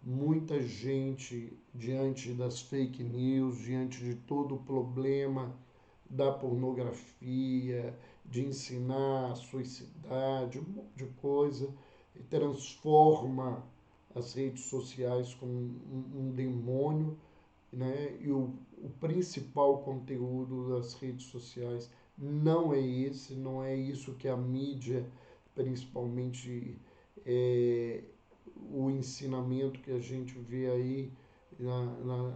muita gente, diante das fake news, diante de todo o problema da pornografia, de ensinar a suicidade, um monte de coisa, e transforma as redes sociais como um demônio, né? E o principal conteúdo das redes sociais não é esse, não é isso que a mídia, principalmente o ensinamento que a gente vê aí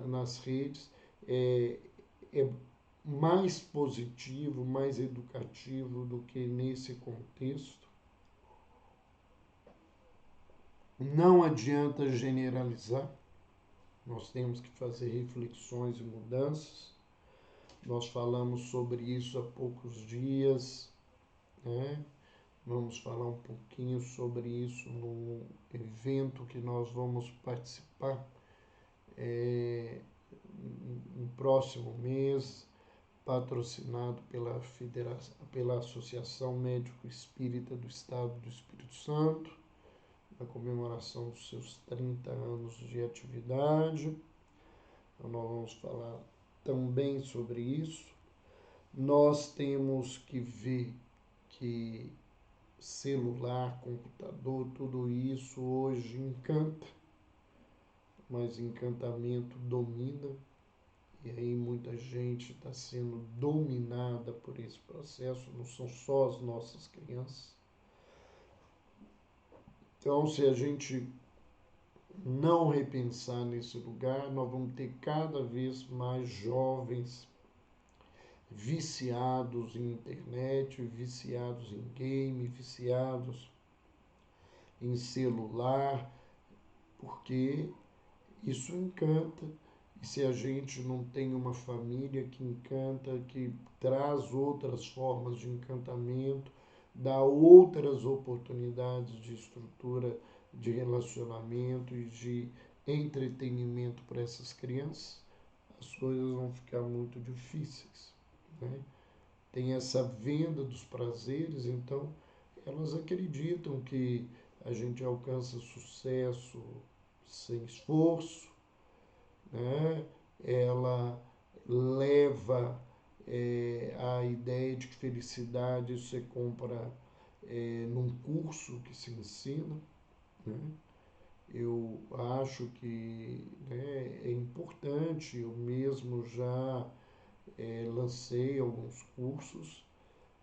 nas redes, é mais positivo, mais educativo do que nesse contexto. Não adianta generalizar, nós temos que fazer reflexões e mudanças. Nós falamos sobre isso há poucos dias, né? Vamos falar um pouquinho sobre isso no evento que nós vamos participar no próximo mês, patrocinado pela Associação Médico Espírita do Estado do Espírito Santo, na comemoração dos seus 30 anos de atividade. Então, nós vamos falar também sobre isso. Nós temos que ver que celular, computador, tudo isso hoje encanta, mas encantamento domina, e aí muita gente está sendo dominada por esse processo, não são só as nossas crianças. Então, se a gente não repensar nesse lugar, nós vamos ter cada vez mais jovens viciados em internet, viciados em game, viciados em celular, porque isso encanta. E se a gente não tem uma família que encanta, que traz outras formas de encantamento, dá outras oportunidades de estrutura de relacionamento e de entretenimento para essas crianças, as coisas vão ficar muito difíceis, né? Tem essa venda dos prazeres, então elas acreditam que a gente alcança sucesso sem esforço, né? Ela leva a ideia de que felicidade você compra num curso que se ensina, né? Eu acho que, né, é importante, eu mesmo já lancei alguns cursos,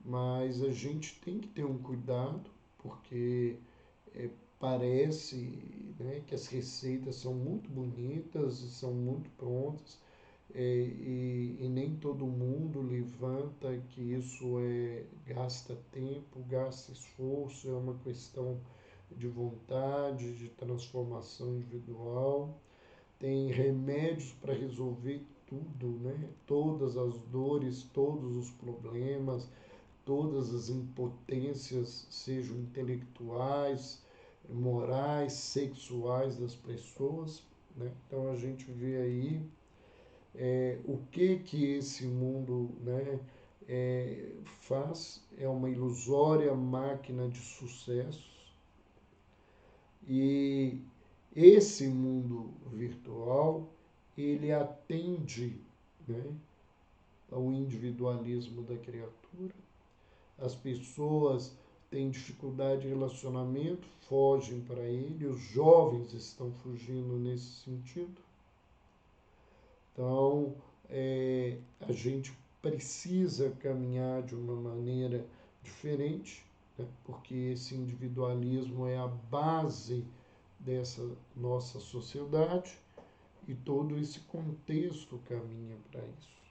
mas a gente tem que ter um cuidado, porque é, parece, né, que as receitas são muito bonitas e são muito prontas, e nem todo mundo levanta que isso gasta tempo, gasta esforço, é uma questão de vontade, de transformação individual. Tem remédios para resolver tudo, né? Todas as dores, todos os problemas, todas as impotências, sejam intelectuais, morais, sexuais das pessoas, né? Então a gente vê aí o que esse mundo, né, faz. É uma ilusória máquina de sucessos, e esse mundo virtual ele atende, né, ao individualismo da criatura. As pessoas têm dificuldade de relacionamento, fogem para ele, os jovens estão fugindo nesse sentido. Então, a gente precisa caminhar de uma maneira diferente, né? Porque esse individualismo é a base dessa nossa sociedade e todo esse contexto caminha para isso.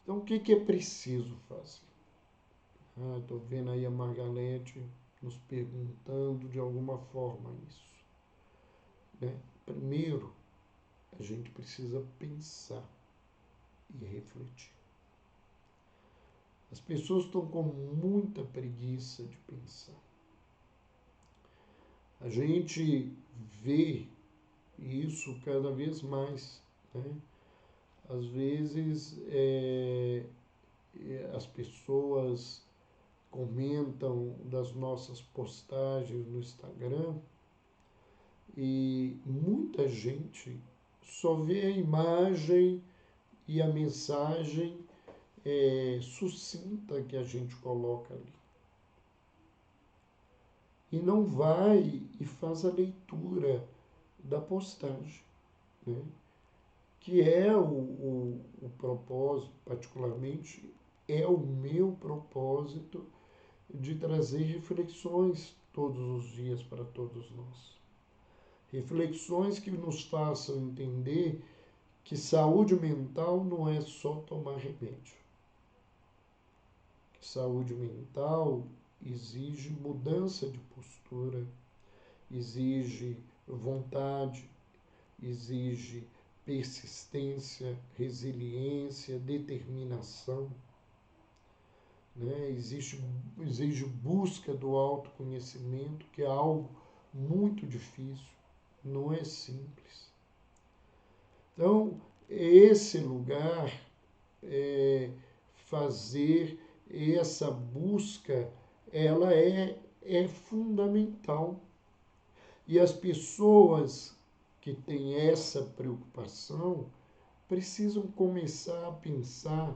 Então, o que é preciso fazer? Estou vendo aí a Margarete nos perguntando de alguma forma isso, né? Primeiro, a gente precisa pensar e refletir. As pessoas estão com muita preguiça de pensar. A gente vê isso cada vez mais, né? Às vezes as pessoas comentam das nossas postagens no Instagram e muita gente só vê a imagem e a mensagem sucinta que a gente coloca ali. E não vai e faz a leitura da postagem, né? Que é o propósito, particularmente, é o meu propósito de trazer reflexões todos os dias para todos nós. Reflexões que nos façam entender que saúde mental não é só tomar remédio. Que saúde mental exige mudança de postura, exige vontade, exige persistência, resiliência, determinação, né? Exige busca do autoconhecimento, que é algo muito difícil, não é simples. Então, esse lugar, fazer essa busca, ela é fundamental. E as pessoas que têm essa preocupação precisam começar a pensar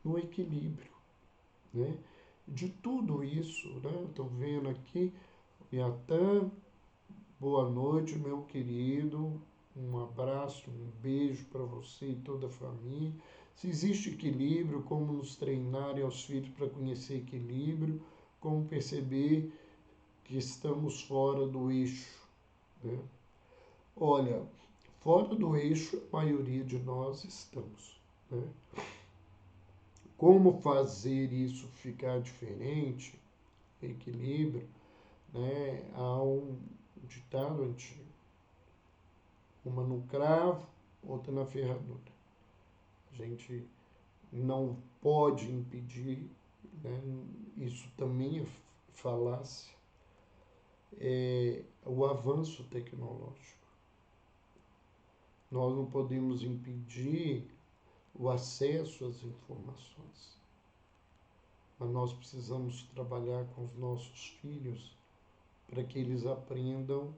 no equilíbrio, né? De tudo isso, né? Estou vendo aqui, Yatan, boa noite, meu querido, um abraço, um beijo para você e toda a família. Se existe equilíbrio, como nos treinar aos filhos para conhecer equilíbrio, como perceber que estamos fora do eixo, né? Olha, fora do eixo, a maioria de nós estamos, né? Como fazer isso ficar diferente, equilíbrio, né? Há um ditado antigo: uma no cravo, outra na ferradura. A gente não pode impedir, né? Isso também é falácia, o avanço tecnológico. Nós não podemos impedir o acesso às informações, mas nós precisamos trabalhar com os nossos filhos para que eles aprendam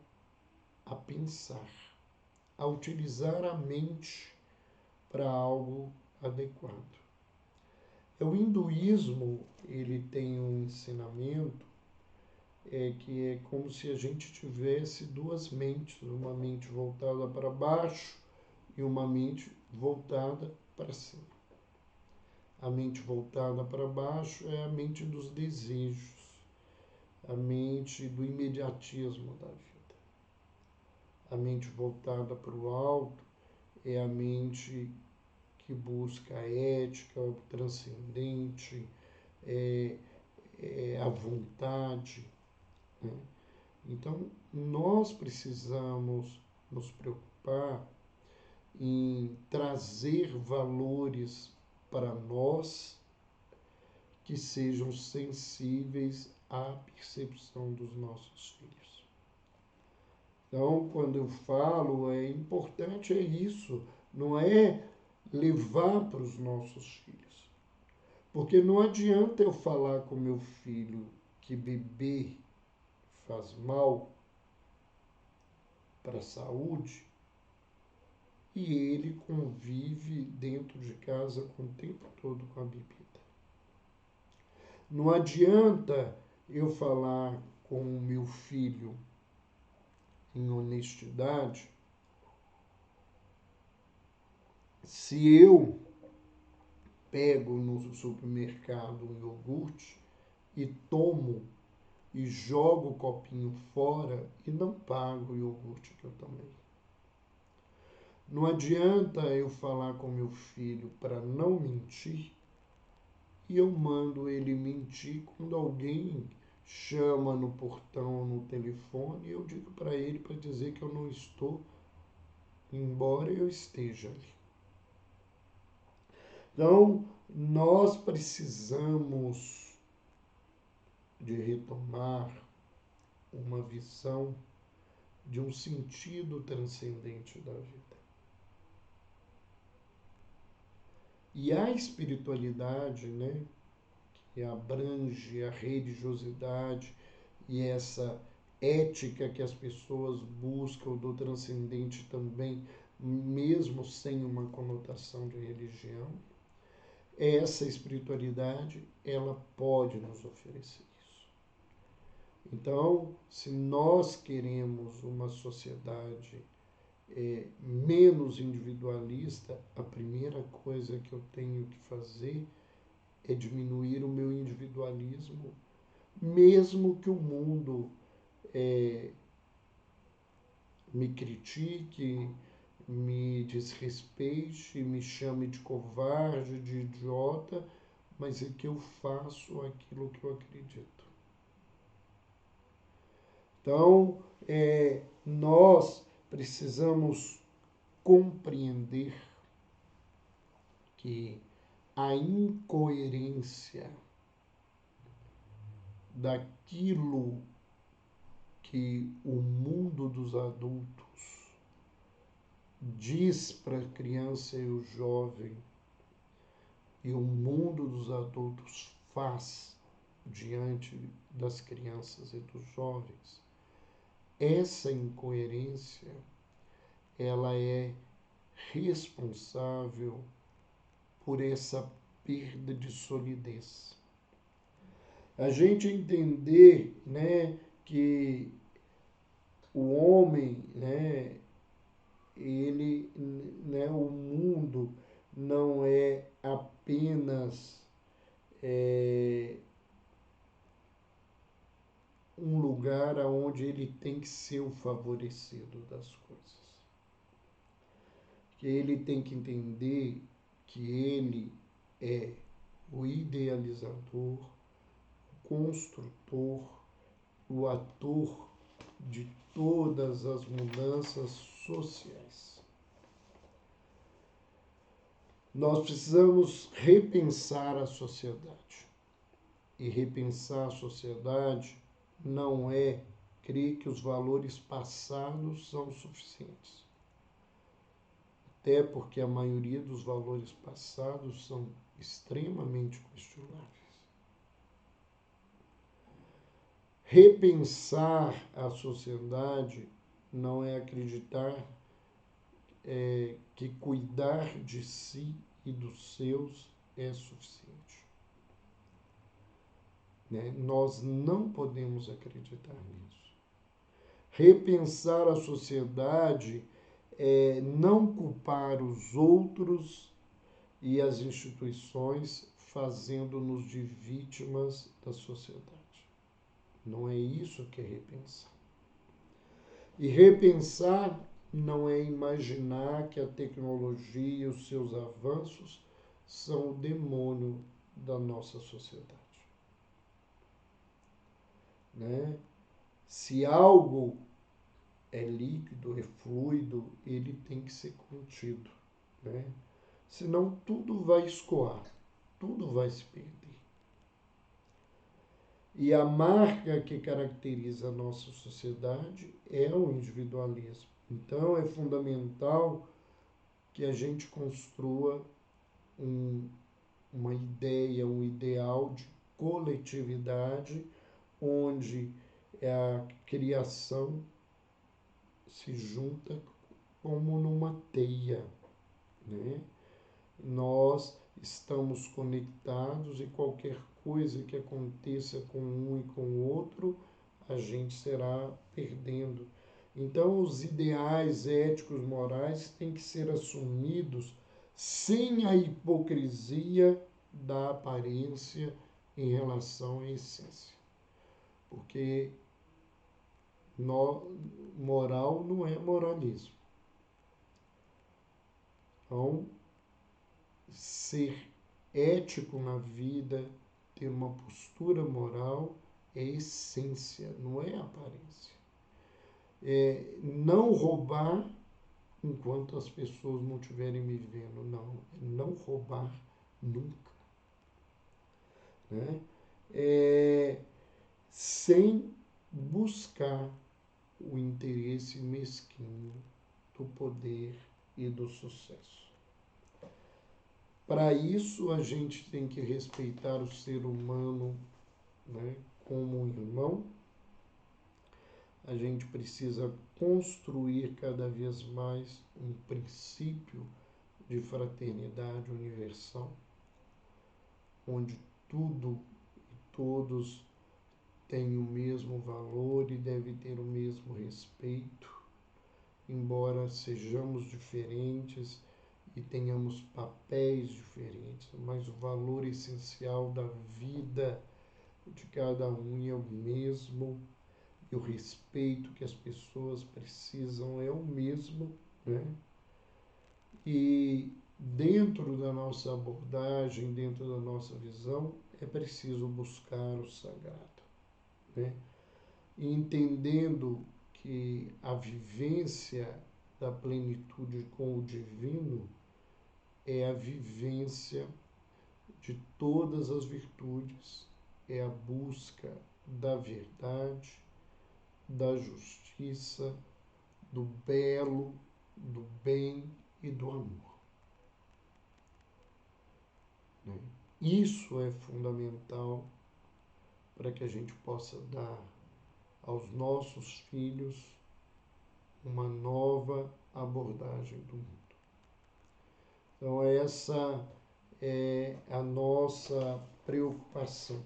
a pensar, a utilizar a mente para algo adequado. O hinduísmo, ele tem um ensinamento que é como se a gente tivesse duas mentes, uma mente voltada para baixo e uma mente voltada para cima. A mente voltada para baixo é a mente dos desejos, a mente do imediatismo da vida. A mente voltada para o alto é a mente que busca a ética, o transcendente, a vontade, né? Então, nós precisamos nos preocupar em trazer valores para nós que sejam sensíveis à percepção dos nossos filhos. Então, quando eu falo, é importante é isso, não é levar para os nossos filhos. Porque não adianta eu falar com meu filho que beber faz mal para a saúde e ele convive dentro de casa o tempo todo com a bebida. Não adianta eu falar com o meu filho em honestidade se eu pego no supermercado um iogurte e tomo e jogo o copinho fora e não pago o iogurte que eu tomei. Não adianta eu falar com meu filho para não mentir e eu mando ele mentir quando alguém chama no portão, no telefone, e eu digo para ele para dizer que eu não estou, embora eu esteja ali. Então, nós precisamos de retomar uma visão de um sentido transcendente da vida. E a espiritualidade, né, que abrange a religiosidade e essa ética que as pessoas buscam do transcendente também, mesmo sem uma conotação de religião, essa espiritualidade, ela pode nos oferecer isso. Então, se nós queremos uma sociedade menos individualista, a primeira coisa que eu tenho que fazer é diminuir o meu individualismo, mesmo que o mundo me critique, me desrespeite, me chame de covarde, de idiota, mas é que eu faço aquilo que eu acredito. Então, nós precisamos compreender que a incoerência daquilo que o mundo dos adultos diz para a criança e o jovem e o mundo dos adultos faz diante das crianças e dos jovens, essa incoerência, ela é responsável por essa perda de solidez. A gente entender, né, que o homem, né, ele, né, o mundo não é apenas um lugar onde ele tem que ser o favorecido das coisas. Que ele tem que entender que ele é o idealizador, o construtor, o ator de todas as mudanças sociais. Nós precisamos repensar a sociedade. E repensar a sociedade não é crer que os valores passados são suficientes. Até porque a maioria dos valores passados são extremamente questionáveis. Repensar a sociedade não é acreditar que cuidar de si e dos seus é suficiente. Né? Nós não podemos acreditar nisso. Repensar a sociedade é não culpar os outros e as instituições fazendo-nos de vítimas da sociedade. Não é isso que é repensar. E repensar não é imaginar que a tecnologia e os seus avanços são o demônio da nossa sociedade. Né? Se algo é líquido, é fluido, ele tem que ser contido. Né? Senão tudo vai escoar, tudo vai se perder. E a marca que caracteriza a nossa sociedade é o individualismo. Então, é fundamental que a gente construa uma ideia, um ideal de coletividade, onde a criação se junta como numa teia, né? Nós estamos conectados e qualquer coisa que aconteça com um e com o outro, a gente será perdendo. Então, os ideais éticos, morais têm que ser assumidos sem a hipocrisia da aparência em relação à essência. Porque moral não é moralismo. Então, ser ético na vida, ter uma postura moral, é essência, não é aparência. É não roubar enquanto as pessoas não estiverem me vendo, não. É não roubar nunca. Né? Sem buscar o interesse mesquinho do poder e do sucesso. Para isso, a gente tem que respeitar o ser humano, né, como um irmão. A gente precisa construir cada vez mais um princípio de fraternidade universal, onde tudo e todos têm o mesmo valor e devem ter o mesmo respeito, embora sejamos diferentes e tenhamos papéis diferentes, mas o valor essencial da vida de cada um é o mesmo, e o respeito que as pessoas precisam é o mesmo, né? E dentro da nossa abordagem, dentro da nossa visão, é preciso buscar o sagrado, né? E entendendo que a vivência da plenitude com o divino é a vivência de todas as virtudes, é a busca da verdade, da justiça, do belo, do bem e do amor. Né? Isso é fundamental para que a gente possa dar aos nossos filhos uma nova abordagem do mundo. Então, essa é a nossa preocupação,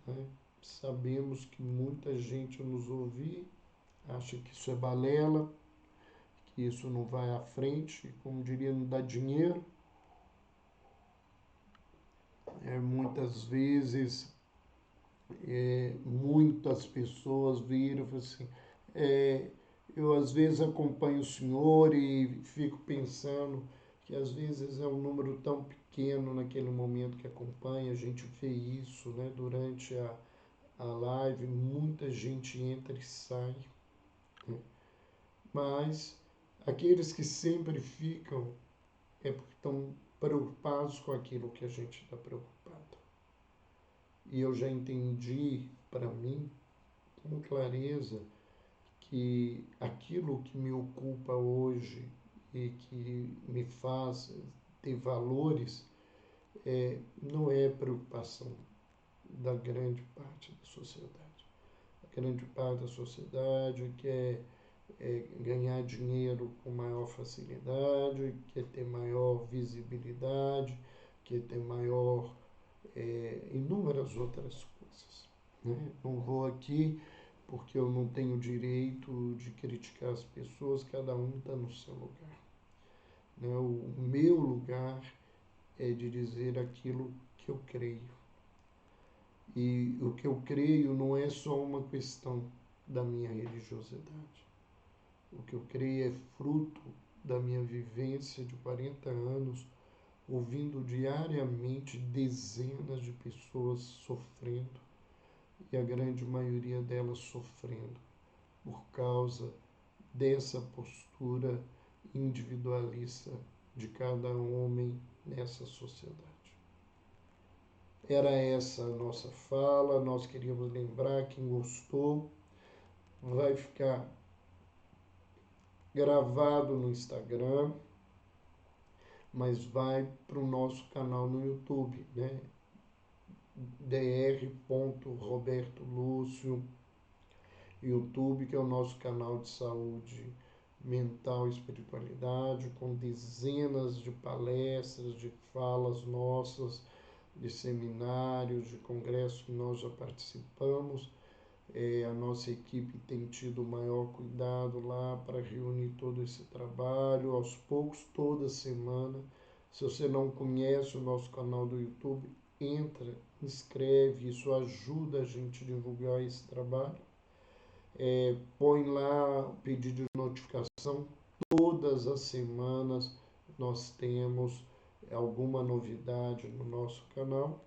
né? Sabemos que muita gente nos ouvir acha que isso é balela, que isso não vai à frente, como diria, não dá dinheiro. Muitas vezes, muitas pessoas viram e falam assim, é, eu às vezes acompanho o senhor e fico pensando que às vezes é um número tão pequeno naquele momento que acompanha, a gente vê isso, né, durante a live, muita gente entra e sai, né? Mas aqueles que sempre ficam é porque estão preocupados com aquilo que a gente está preocupado. E eu já entendi para mim com clareza que aquilo que me ocupa hoje e que me faz ter valores não é preocupação da grande parte da sociedade. A grande parte da sociedade quer ganhar dinheiro com maior facilidade, quer ter maior visibilidade, quer ter maior inúmeras outras coisas, né? Não vou aqui porque eu não tenho direito de criticar as pessoas, cada um está no seu lugar, né? O meu lugar é de dizer aquilo que eu creio. E o que eu creio não é só uma questão da minha religiosidade. O que eu creio é fruto da minha vivência de 40 anos, ouvindo diariamente dezenas de pessoas sofrendo, e a grande maioria delas sofrendo por causa dessa postura individualista de cada homem nessa sociedade. Era essa a nossa fala, nós queríamos lembrar, quem gostou, vai ficar gravado no Instagram, mas vai para o nosso canal no YouTube, né? dr.robertolúcio, YouTube, que é o nosso canal de saúde mental e espiritualidade, com dezenas de palestras, de falas nossas, de seminários, de congressos que nós já participamos. A nossa equipe tem tido o maior cuidado lá para reunir todo esse trabalho, aos poucos, toda semana. Se você não conhece o nosso canal do YouTube, entra, inscreve, isso ajuda a gente a divulgar esse trabalho. Põe lá o pedido de notificação, todas as semanas nós temos alguma novidade no nosso canal.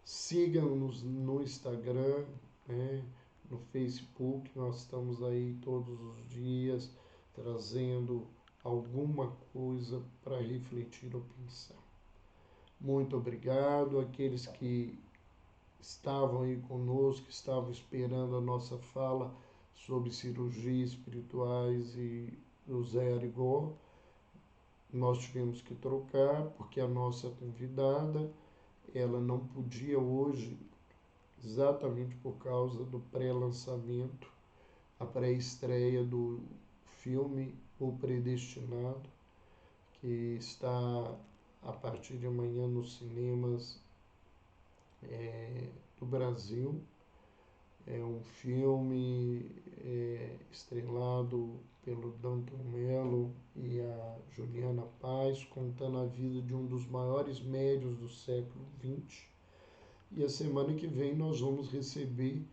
Siga-nos no Instagram, né, no Facebook, nós estamos aí todos os dias trazendo alguma coisa para refletir ou pensar. Muito obrigado àqueles que estavam aí conosco, que estavam esperando a nossa fala sobre cirurgias espirituais e o Zé Arigó. Nós tivemos que trocar porque a nossa convidada, ela não podia hoje, exatamente por causa do pré-lançamento, a pré-estreia do filme O Predestinado, que está a partir de amanhã nos cinemas do Brasil. É um filme estrelado pelo Danton Mello e a Juliana Paz, contando a vida de um dos maiores médiuns do século XX. E a semana que vem nós vamos receber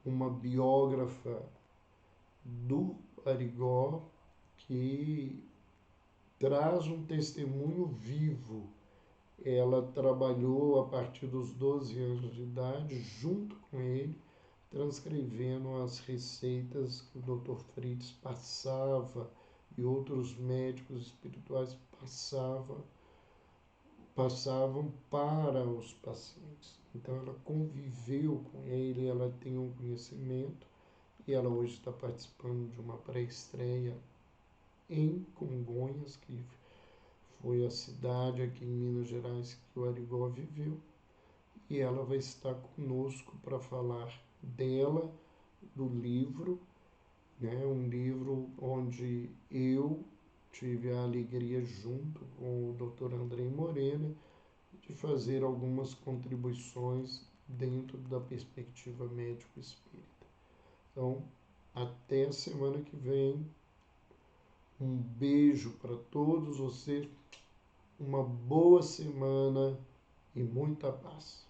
uma biógrafa do Arigó que traz um testemunho vivo. Ela trabalhou a partir dos 12 anos de idade junto com ele, transcrevendo as receitas que o Dr. Fritz passava e outros médicos espirituais passavam para os pacientes. Então ela conviveu com ele, ela tem um conhecimento e ela hoje está participando de uma pré-estreia em Congonhas, que foi a cidade aqui em Minas Gerais que o Arigó viveu, e ela vai estar conosco para falar dela, do livro, né? Um livro onde eu tive a alegria, junto com o Dr. Andrei Moreno, de fazer algumas contribuições dentro da perspectiva médico-espírita. Então, até a semana que vem. Um beijo para todos vocês, uma boa semana e muita paz.